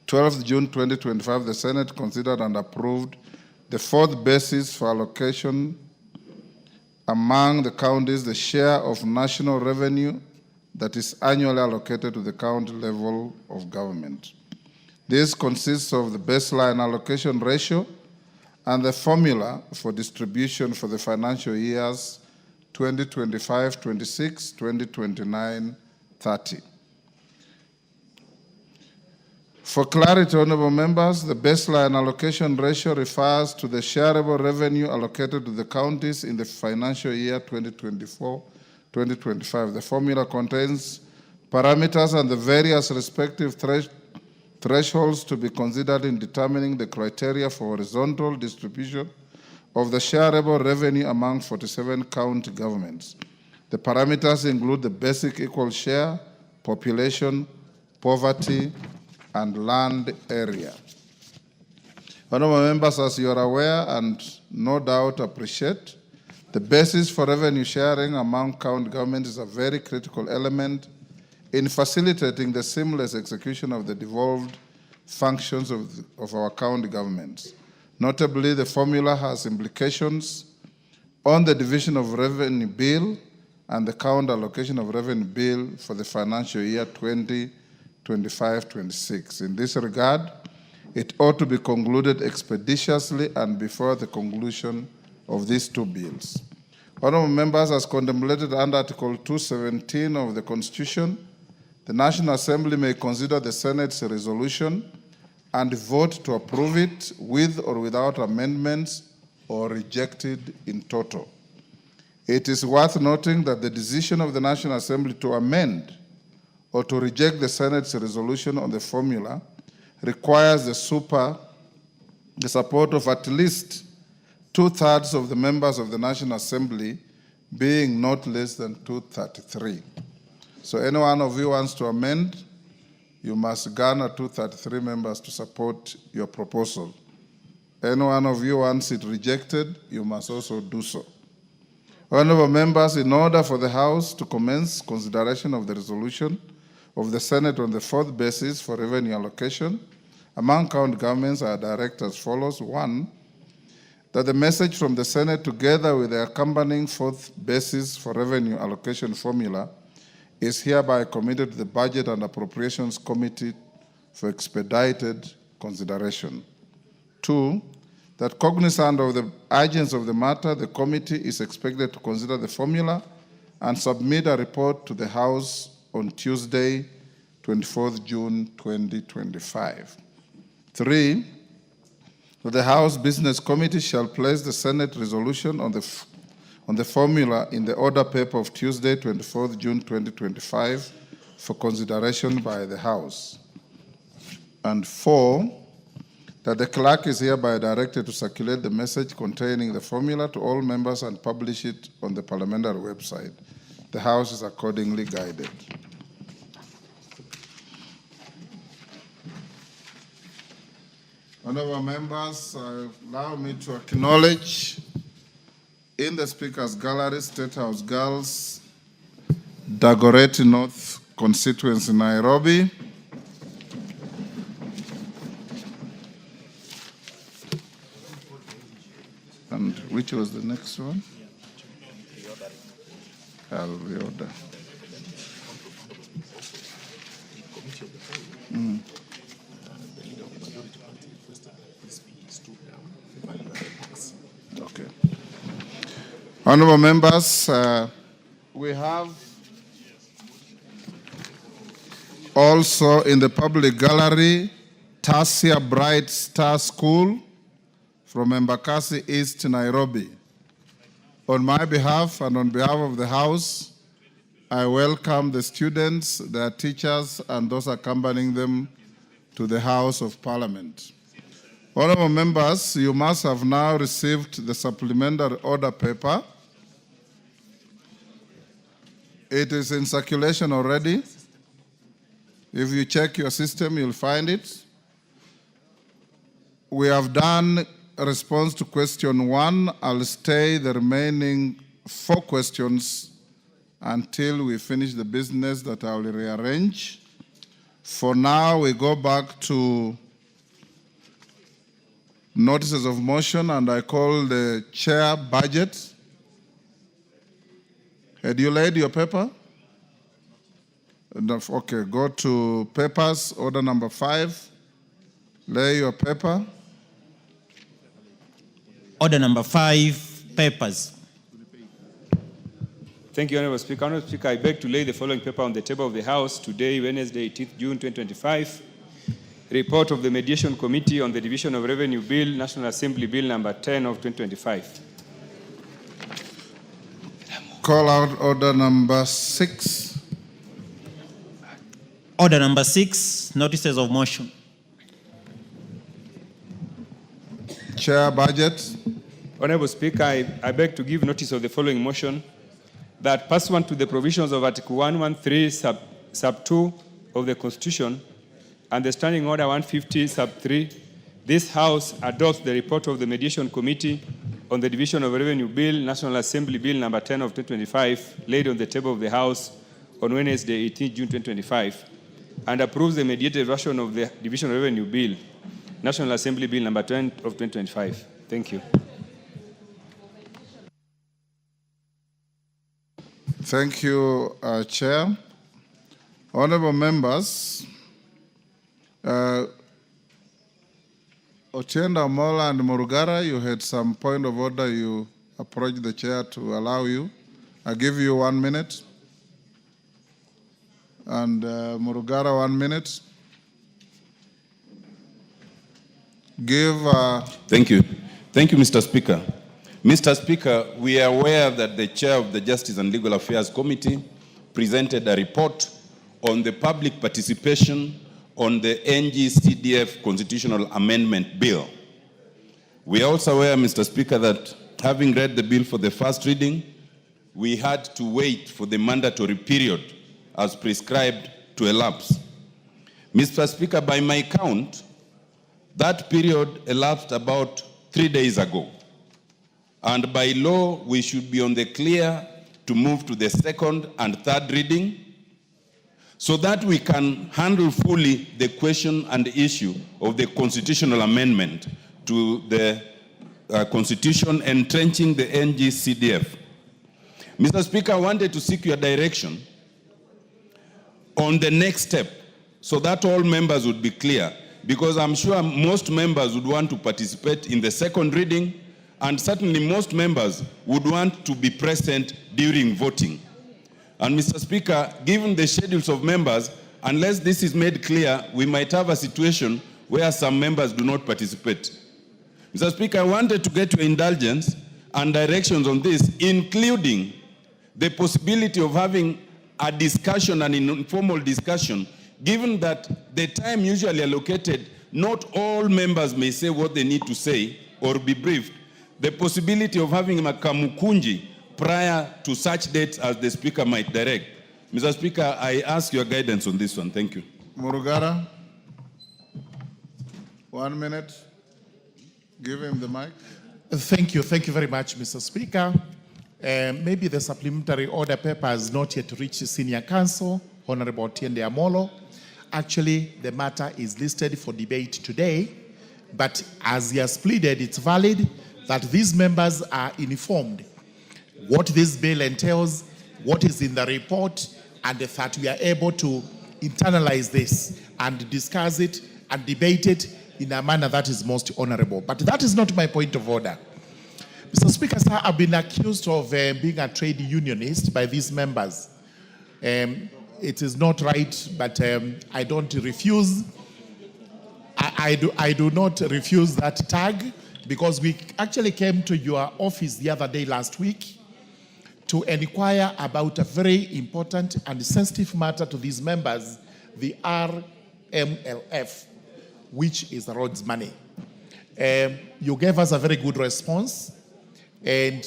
12th June 2025, the Senate considered and approved the 4th basis for allocation among the counties, the share of national revenue that is annually allocated to the county level of government. This consists of the baseline allocation ratio and the formula for distribution for the financial years 2025-26, 2029-30. For clarity, honorable members, the baseline allocation ratio refers to the shareable revenue allocated to the counties in the financial year 2024-2025. The formula contains parameters and the various respective thresholds to be considered in determining the criteria for horizontal distribution of the shareable revenue among 47 county governments. The parameters include the basic equal share, population, poverty, and land area. Honorable members, as you are aware and no doubt appreciate, the basis for revenue sharing among county governments is a very critical element in facilitating the seamless execution of the devolved functions of our county governments. Notably, the formula has implications on the division of revenue bill and the county allocation of revenue bill for the financial year 2025-26. In this regard, it ought to be concluded expeditiously and before the conclusion of these two bills. Honorable members, as contemplated under Article 217 of the Constitution, the National Assembly may consider the Senate's resolution and vote to approve it with or without amendments or reject it in toto. It is worth noting that the decision of the National Assembly to amend or to reject the Senate's resolution on the formula requires the support of at least 2/3 of the members of the National Assembly, being not less than 233. So any one of you wants to amend, you must garner 233 members to support your proposal. Any one of you wants it rejected, you must also do so. Honorable members, in order for the House to commence consideration of the resolution of the Senate on the fourth basis for revenue allocation among county governments are direct as follows. 1, that the message from the Senate together with the accompanying fourth basis for revenue allocation formula is hereby committed to the Budget and Appropriations Committee for expedited consideration. 2, that cognizant of the urgency of the matter, the committee is expected to consider the formula and submit a report to the House on Tuesday, 24th June 2025. 3, that the House Business Committee shall place the Senate resolution on the formula in the order paper of Tuesday, 24th June 2025 for consideration by the House. And 4, that the clerk is hereby directed to circulate the message containing the formula to all members and publish it on the parliamentary website. The House is accordingly guided. Honorable members, allow me to acknowledge in the Speaker's Gallery, State House Girls, Dagoretti North constituency, Nairobi. And which was the next one? Alvioda. Okay. Honorable members, we have also in the public gallery Tasia Bright Star School from Embakasi East, Nairobi. On my behalf and on behalf of the House, I welcome the students, their teachers, and those accompanying them to the House of Parliament. Honorable members, you must have now received the supplementary order paper. It is in circulation already. If you check your system, you'll find it. We have done a response to question 1. I'll stay the remaining 4 questions until we finish the business that I will rearrange. For now, we go back to notices of motion, and I call the chair budget. Had you laid your paper? Okay, go to papers, order number 5. Lay your paper. Order number 5, papers. Thank you, Honorable Speaker. Honorable Speaker, I beg to lay the following paper on the table of the House today, Wednesday, 18th June 2025. Report of the Mediation Committee on the Division of Revenue Bill, National Assembly Bill number 10 of 2025. Call out order number 6. Order number 6, notices of motion. Chair, budget. Honorable Speaker, I beg to give notice of the following motion, that pursuant to the provisions of Article 113 sub 2 of the Constitution and the Standing Order 150 sub 3, this House adopts the report of the Mediation Committee on the Division of Revenue Bill, National Assembly Bill number 10 of 2025, laid on the table of the House on Wednesday, 18 June 2025, and approves the mediated version of the Division of Revenue Bill, National Assembly Bill number 10 of 2025. Thank you. Thank you, Chair. Honorable members, Otienda Mola and Murugara, you had some point of order. You approached the chair to allow you. I give you 1 minute. And Murugara, 1 minute. Thank you. Thank you, Mr. Speaker. Mr. Speaker, we are aware that the chair of the Justice and Legal Affairs Committee presented a report on the public participation on the NG-CDF Constitutional Amendment Bill. We are also aware, Mr. Speaker, that having read the bill for the first reading, we had to wait for the mandatory period as prescribed to elapse. Mr. Speaker, by my count, that period elapsed about 3 days ago. And by law, we should be on the clear to move to the second and third reading so that we can handle fully the question and issue of the constitutional amendment to the Constitution entrenching the NG-CDF. Mr. Speaker, I wanted to seek your direction on the next step so that all members would be clear, because I'm sure most members would want to participate in the second reading, and certainly most members would want to be present during voting. And Mr. Speaker, given the schedules of members, unless this is made clear, we might have a situation where some members do not participate. Mr. Speaker, I wanted to get your indulgence and directions on this, including the possibility of having a discussion, an informal discussion, given that the time usually allocated, not all members may say what they need to say or be briefed. The possibility of having a kamukunji prior to such dates as the Speaker might direct. Mr. Speaker, I ask your guidance on this one. Thank you. Murugara, 1 minute. Give him the mic. Thank you very much, Mr. Speaker. Maybe the supplementary order paper has not yet reached the Senior Counsel, Honorable Otiende Amolo. Actually, the matter is listed for debate today, but as he has pleaded, it's valid that these members are informed what this bill entails, what is in the report, and that we are able to internalize this and discuss it and debate it in a manner that is most honorable. But that is not my point of order. Mr. Speaker, sir, I've been accused of being a trade unionist by these members. It is not right, but I don't refuse. I do not refuse that tag, because we actually came to your office the other day last week to inquire about a very important and sensitive matter to these members, the RMLF, which is the roads money. You gave us a very good response, and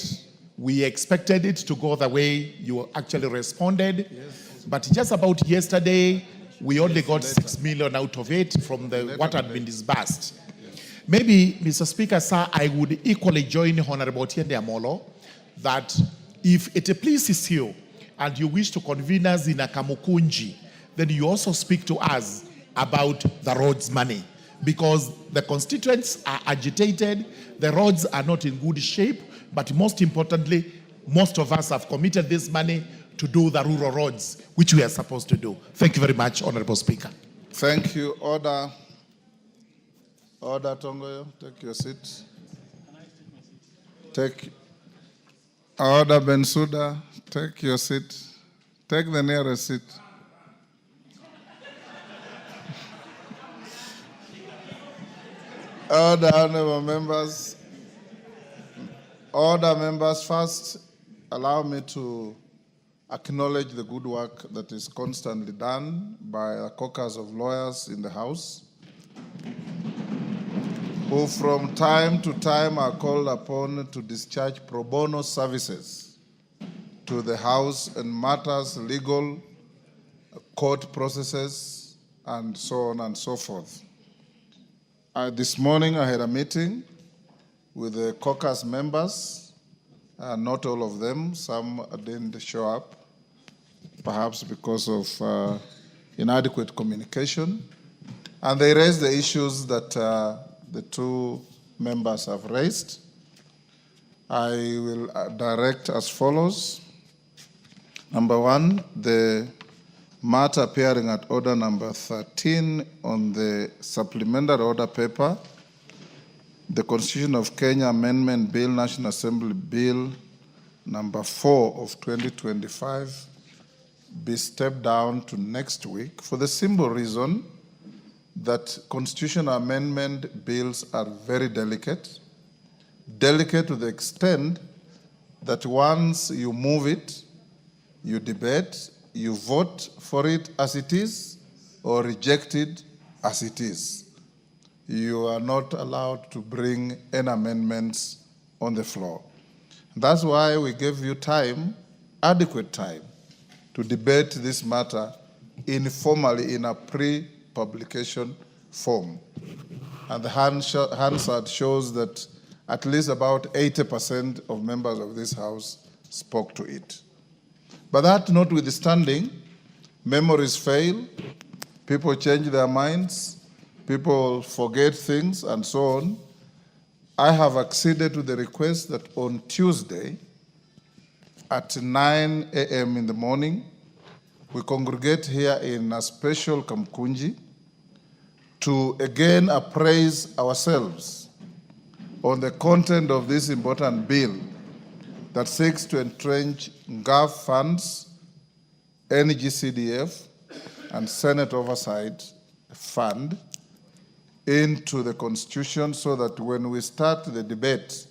we expected it to go the way you actually responded. Yes. But just about yesterday, we only got 6 million out of it from what had been disbursed. Yes. Maybe, Mr. Speaker, sir, I would equally join Honorable Otiende Amolo that if it pleases you and you wish to convene us in a kamukunji, then you also speak to us about the roads money, because the constituents are agitated, the roads are not in good shape, but most importantly, most of us have committed this money to do the rural roads, which we are supposed to do. Thank you very much, Honorable Speaker. Thank you. Order. Order, Tongoyo. Take your seat. Order, Bensouda. Take your seat. Take the nearest seat. Order, honorable members. Order, members. First, allow me to acknowledge the good work that is constantly done by a caucus of lawyers in the House, who from time to time are called upon to discharge pro bono services to the House in matters legal, court processes, and so on and so forth. This morning I had a meeting with the caucus members, not all of them, some didn't show up, perhaps because of inadequate communication, and they raised the issues that the two members have raised. I will direct as follows. Number one, the matter appearing at order number 13 on the supplementary order paper, the Constitution of Kenya Amendment Bill, National Assembly Bill number 4 of 2025, be stepped down to next week for the simple reason that constitutional amendment bills are very delicate to the extent that once you move it, you debate, you vote for it as it is or reject it as it is. You are not allowed to bring any amendments on the floor. That's why we gave you time, adequate time, to debate this matter informally in a pre-publication form. And the Hansard shows that at least about 80% of members of this House spoke to it. But that notwithstanding, memories fail, people change their minds, people forget things, and so on. I have acceded to the request that on Tuesday at 9 a.m. in the morning, we congregate here in a special Kamkunji to again appraise ourselves on the content of this important bill that seeks to entrench GAF funds, NGCDF, and Senate Oversight Fund into the Constitution so that when we start the debate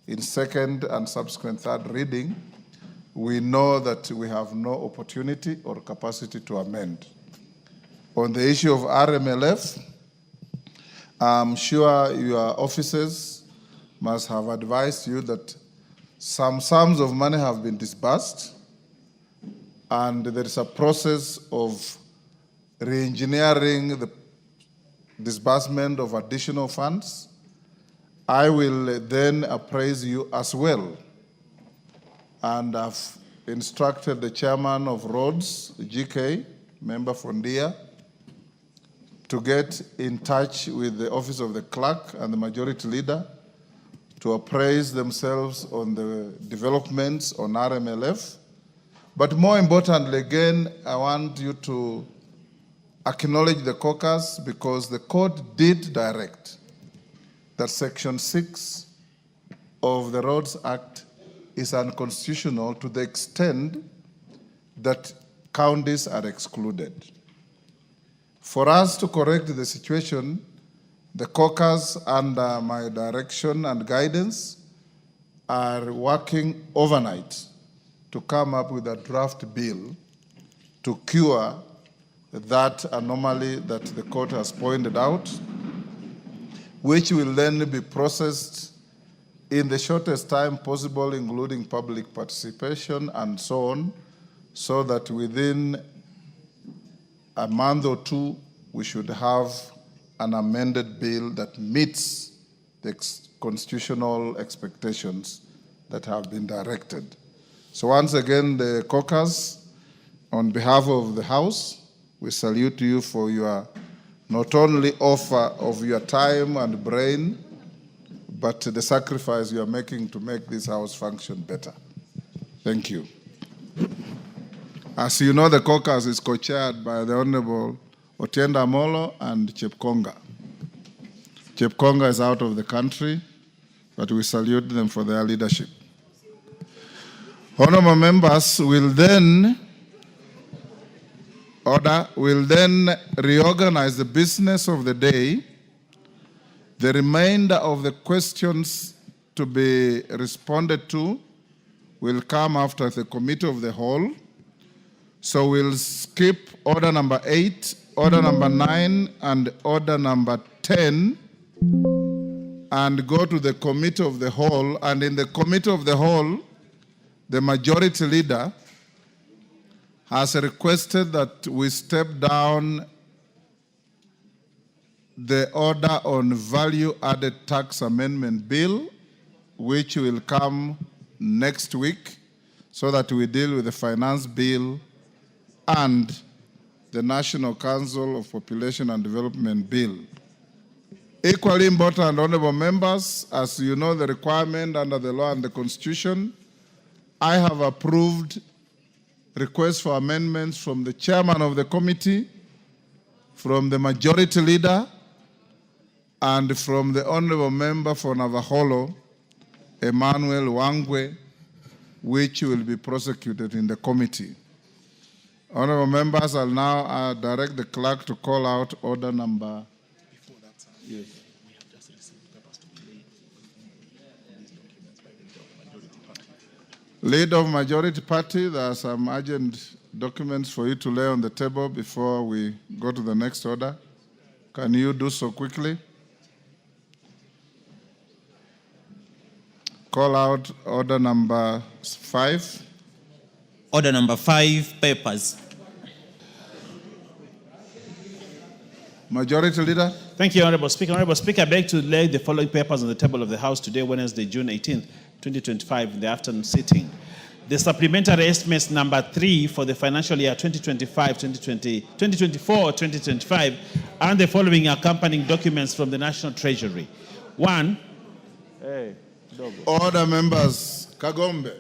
in second and subsequent third reading, we know that we have no opportunity or capacity to amend. On the issue of RMLF, I'm sure your officers must have advised you that some sums of money have been disbursed, and there is a process of re-engineering the disbursement of additional funds. I will then appraise you as well, and I've instructed the chairman of Roads, GK, member Fondia, to get in touch with the office of the clerk and the majority leader to appraise themselves on the developments on RMLF. But more importantly, again, I want you to acknowledge the caucus because the court did direct that Section 6 of the Roads Act is unconstitutional to the extent that counties are excluded. For us to correct the situation, the caucus, under my direction and guidance, are working overnight to come up with a draft bill to cure that anomaly that the court has pointed out, which will then be processed in the shortest time possible, including public participation and so on, so that within a month or two, we should have an amended bill that meets the constitutional expectations that have been directed. So once again, the caucus, on behalf of the House, we salute you for your not only offer of your time and brain, but the sacrifice you are making to make this House function better. Thank you. As you know, the caucus is co-chaired by the Honorable Otienda Amolo and Chepkonga. Chepkonga is out of the country, but we salute them for their leadership. Honorable members will then reorganize the business of the day. The remainder of the questions to be responded to will come after the committee of the whole. So we'll skip order number 8, order number 9, and order number 10, and go to the committee of the whole. And in the committee of the whole, the majority leader has requested that we step down the order on value-added tax amendment bill, which will come next week, so that we deal with the finance bill and the National Council of Population and Development bill. Equally important, honorable members, as you know the requirement under the law and the Constitution, I have approved requests for amendments from the chairman of the committee, from the majority leader, and from the honorable member for Navaholo, Emmanuel Wangwe, which will be prosecuted in the committee. Honorable members, I'll now direct the clerk to call out order number. Before that, sir, yes. We have just received papers to be laid for these documents by the leader of the majority party. Leader of majority party, there are some urgent documents for you to lay on the table before we go to the next order. Can you do so quickly? Call out order number 5. Order number 5, papers. Majority Leader. Thank you, Honorable Speaker. Honorable Speaker, I beg to lay the following papers on the table of the House today, Wednesday, June 18th, 2025, in the afternoon sitting. The supplementary estimates number 3 for the financial year 2024-2025, and the following accompanying documents from the National Treasury. 1. Order, members. Kagombe.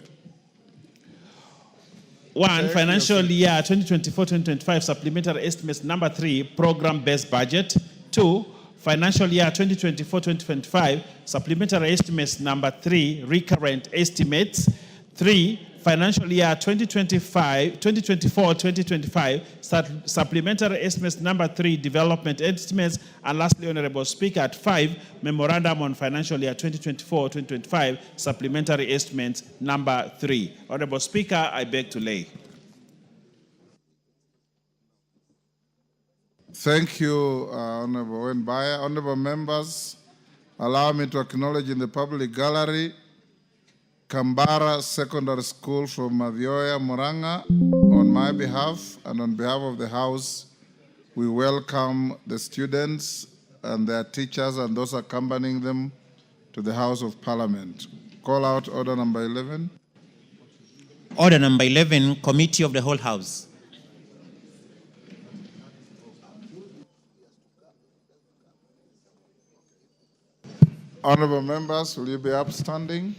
1. Financial year 2024-2025 supplementary estimates number 3, program-based budget. 2. Financial year 2024-2025 supplementary estimates number 3, recurrent estimates. 3. Financial year 2024-2025 supplementary estimates number 3, development estimates. And lastly, Honorable Speaker, at 5, memorandum on financial year 2024-2025 supplementary estimates number 3. Honorable Speaker, I beg to lay. Thank you, Honorable Wenbaya. Honorable members, allow me to acknowledge in the public gallery Kambara Secondary School from Mavioya, Muranga. On my behalf and on behalf of the House, we welcome the students and their teachers and those accompanying them to the House of Parliament. Call out order number 11. Order number 11, Committee of the Whole House. Honorable members, will you be upstanding?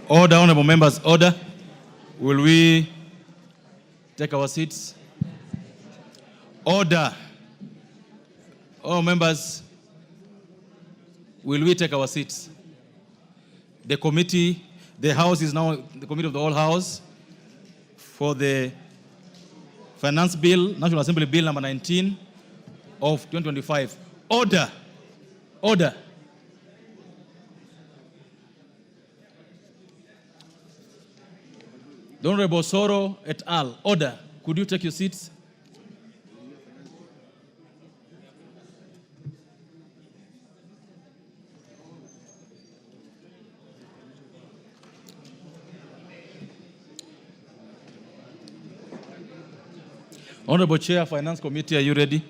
Order, honorable members, order. Will we take our seats? Order. All members, will we take our seats? The committee, the House is now the committee of the whole House for the Finance Bill, National Assembly Bill number 19 of 2025. Order. Order. The Honorable Soro et al. Order. Could you take your seats? Honorable Chair, Finance Committee, are you ready?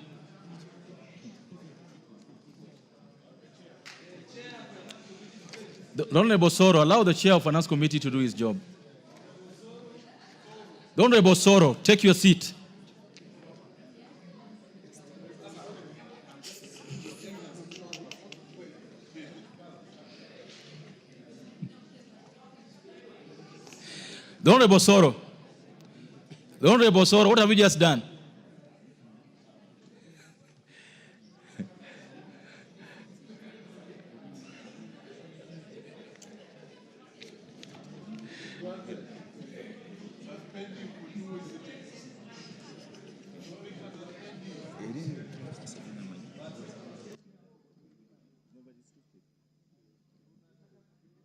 The Honorable Soro, allow the Chair of Finance Committee to do his job. The Honorable Soro, take your seat. The Honorable Soro. The Honorable Soro, what have you just done?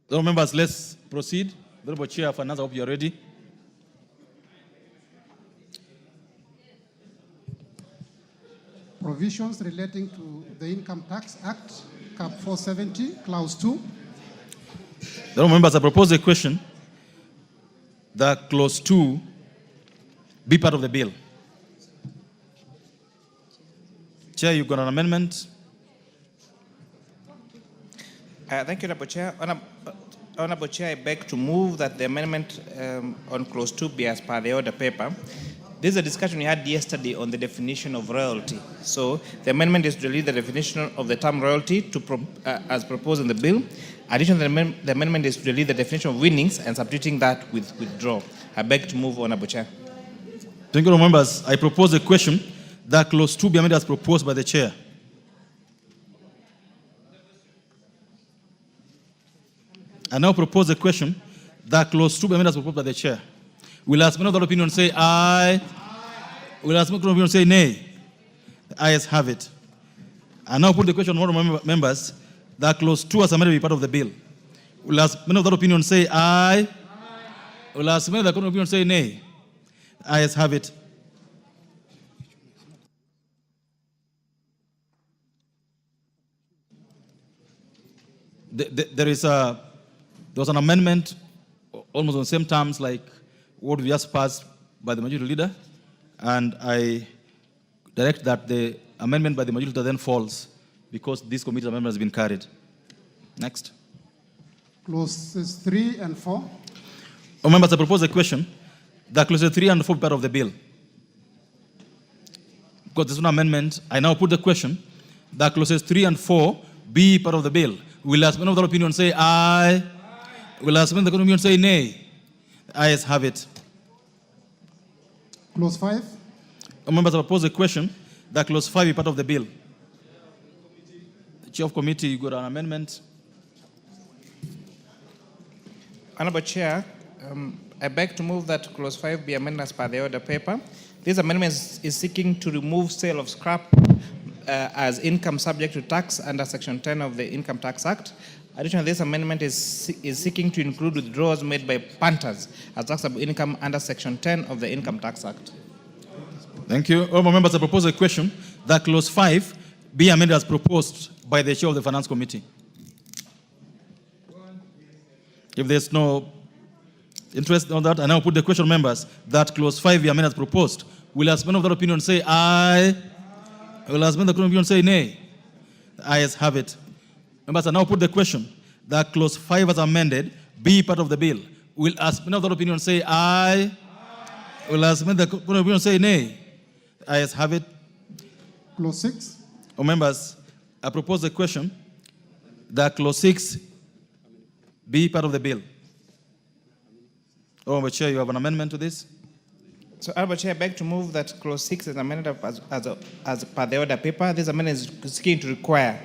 So members, let's proceed. The Honorable Chair of Finance, I hope you're ready. Provisions relating to the Income Tax Act, Cap 470, Clause 2. The Honorable members, I propose a question that Clause 2 be part of the bill. Chair, you've got an amendment. Thank you, Honorable Chair. Honorable Chair, I beg to move that the amendment on Clause 2 be as per the order paper. This is a discussion we had yesterday on the definition of royalty. So the amendment is to delete the definition of the term royalty as proposed in the bill. Additionally, the amendment is to delete the definition of winnings and substituting that with withdraw. I beg to move, Honorable Chair. Thank you, members. I propose a question that Clause 2 be amended as proposed by the Chair. I now propose a question that Clause 2 be amended as proposed by the Chair. Will ask another opinion say aye. Will ask another opinion say nay. The ayes have it. I now put the question on all members that Clause 2 as amended be part of the bill. Will ask another opinion say aye. Will ask another opinion say nay. The ayes have it. There was an amendment almost on the same terms like what we just passed by the majority leader, and I direct that the amendment by the majority leader then falls because this committee amendment has been carried. Next. Clauses 3 and 4. Members, I propose a question that clauses 3 and 4 be part of the bill. Because there's an amendment, I now put the question that clauses 3 and 4 be part of the bill. Will ask another opinion say aye. Will ask another opinion say nay. The ayes have it. Clause 5. Members, I propose a question that Clause 5 be part of the bill. The Chair of Committee, you got an amendment. Honorable Chair, I beg to move that Clause 5 be amended as per the order paper. This amendment is seeking to remove sale of scrap as income subject to tax under Section 10 of the Income Tax Act. Additionally, this amendment is seeking to include withdrawals made by punters as taxable income under Section 10 of the Income Tax Act. Thank you. All members, I propose a question that Clause 5 be amended as proposed by the Chair of the Finance Committee. If there's no interest on that, I now put the question, members, that Clause 5 be amended as proposed. Will as men of that opinion say aye? Will as men of that opinion say nay? The ayes have it. Members, I now put the question that Clause 5 as amended be part of the bill. Will as men of that opinion say aye? Will as men of that opinion say nay? The ayes have it. Clause 6. Members, I propose the question that Clause 6 be part of the bill. Honorable Chair, you have an amendment to this? So, Honorable Chair, I beg to move that clause 6 is amended as per the order paper. This amendment is seeking to require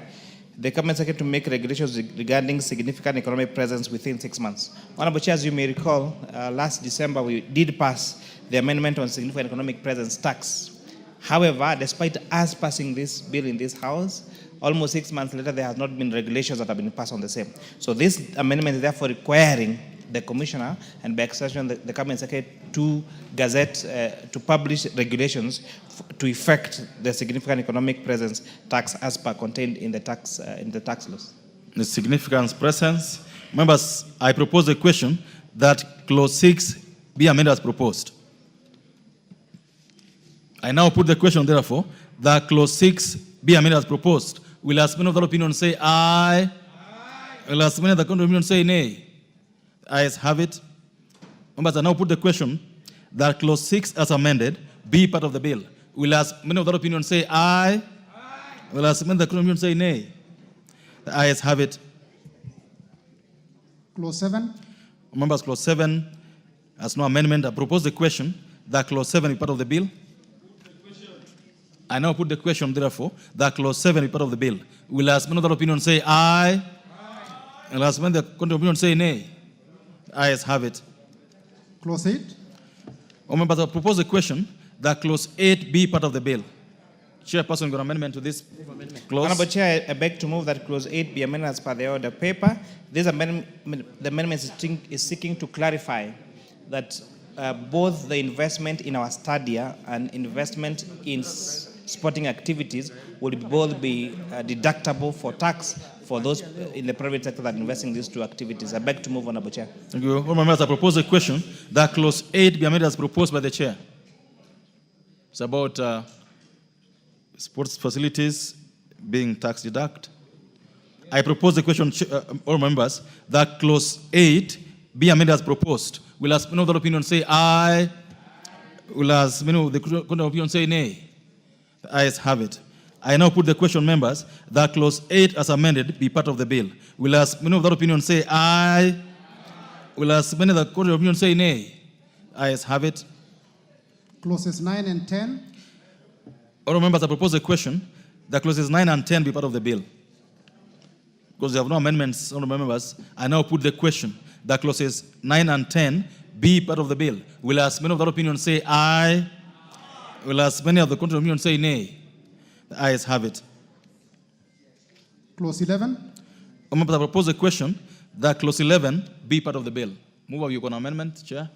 the Cabinet Secretary to make regulations regarding significant economic presence within 6 months. Honorable Chair, as you may recall, last December we did pass the amendment on significant economic presence tax. However, despite us passing this bill in this House, almost 6 months later, there has not been regulations that have been passed on the same. So this amendment is therefore requiring the Commissioner and by extension the Cabinet Secretary to gazette, to publish regulations to effect the significant economic presence tax as per contained in the tax laws. The significant presence. Members, I propose a question that clause 6 be amended as proposed. I now put the question, therefore, that clause 6 be amended as proposed. Will as many of the opinion say aye? Will as many of the contrary opinion say nay? The ayes have it. Members, I now put the question that clause 6 as amended be part of the bill. Will as many of the opinion say aye? Will as many of the contrary opinion say nay? The ayes have it. Clause 7. Members, clause 7 has no amendment. I propose the question that clause 7 be part of the bill. I now put the question, therefore, that clause 7 be part of the bill. Will as many of the opinion say aye? Will as many of the contrary opinion say nay? The ayes have it. Clause 8. Members, I propose the question that clause 8 be part of the bill. Chairperson, got an amendment to this clause? Honorable Chair, I beg to move that clause 8 be amended as per the order paper. This amendment, the amendment is seeking to clarify that both the investment in our stadia and investment in sporting activities would both be deductible for tax for those in the private sector that invest in these two activities. I beg to move, Honorable Chair. Thank you. Honorable members, I propose a question that clause 8 be amended as proposed by the Chair. It's about sports facilities being tax deduct. I propose the question, all members, that clause 8 be amended as proposed. Will as many of the opinion say aye? Will as many of the opinion say nay? The ayes have it. I now put the question, members, that clause 8 as amended be part of the bill. Will as many of the opinion say aye? Will as many of the opinion say nay? The ayes have it. Clauses 9 and 10. All members, I propose a question that clauses 9 and 10 be part of the bill. Because there have no amendments, all members, I now put the question that clauses 9 and 10 be part of the bill. Will as many of the opinion say aye? Will as many of the contrary opinion say nay? The ayes have it. Clause 11. All members, I propose a question that clause 11 be part of the bill. Move over, you got an amendment, Chair?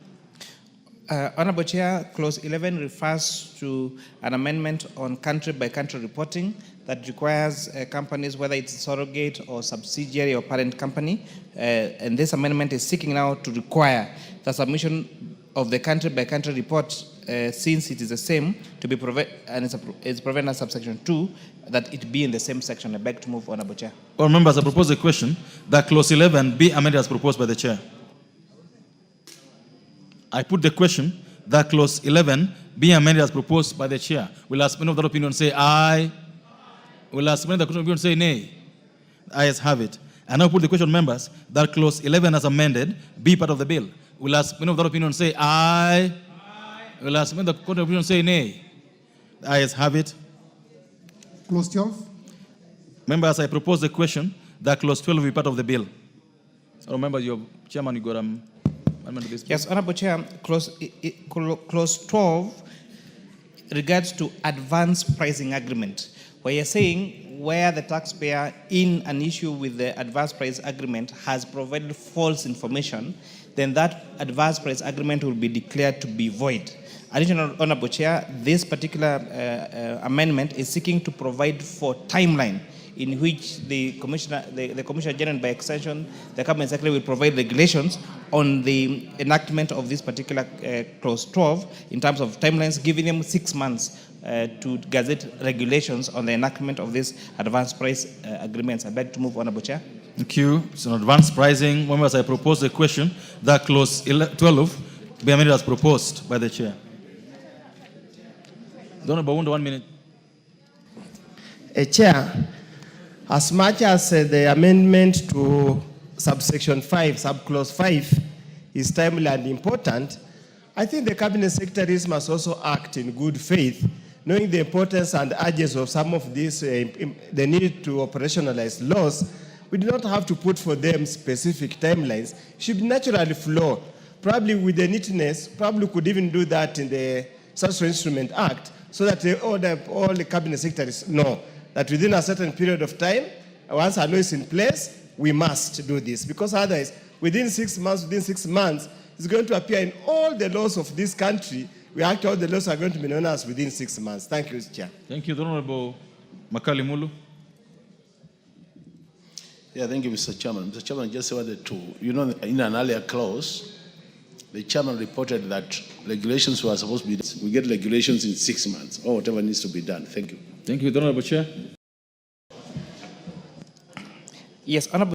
Honorable Chair, clause 11 refers to an amendment on country-by-country reporting that requires companies, whether it's surrogate or subsidiary or parent company, and this amendment is seeking now to require the submission of the country-by-country report, since it is the same, to be provided, and it's provided as subsection 2, that it be in the same section. I beg to move, Honorable Chair. All members, I propose a question that clause 11 be amended as proposed by the Chair. I put the question that clause 11 be amended as proposed by the Chair. Will as many of the opinion say aye? Will as many of the opinion say nay? The ayes have it. I now put the question, members, that clause 11 as amended be part of the bill. Will as many of the opinion say aye? Will as many of the opinion say nay? The ayes have it. Clause 12. Members, I propose the question that clause 12 be part of the bill. So remember, your chairman, you got amendment to this. Yes, Honorable Chair, clause 12 regards to advance pricing agreement, where you're saying where the taxpayer in an issue with the advance price agreement has provided false information, then that advance price agreement will be declared to be void. Additionally, Honorable Chair, this particular amendment is seeking to provide for timeline in which the Commissioner General, by extension, the Cabinet Secretary, will provide regulations on the enactment of this particular clause 12 in terms of timelines, giving them 6 months to gazette regulations on the enactment of these advance price agreements. I beg to move, Honorable Chair. Thank you. It's an advanced pricing. Members, I propose a question that clause 12 be amended as proposed by the Chair. Honorable Wunda, 1 minute. Chair, as much as the amendment to subsection 5, subclause 5, is timely and important, I think the cabinet secretaries must also act in good faith, knowing the importance and urgency of some of these, the need to operationalize laws. We do not have to put for them specific timelines. It should naturally flow. Probably with the neatness, probably could even do that in the Social Instrument Act, so that all the cabinet secretaries know that within a certain period of time, once a law is in place, we must do this. Because otherwise, within 6 months, it's going to appear in all the laws of this country. All the laws are going to be known as within 6 months. Thank you, Mr. Chair. Thank you, the Honorable Makali Mulu. Yeah, thank you, Mr. Chairman. Mr. Chairman, I just wanted to, in an earlier clause, the chairman reported that regulations were supposed to be, we get regulations in 6 months, or whatever needs to be done. Thank you. Thank you, the Honorable Chair. Yes, Honorable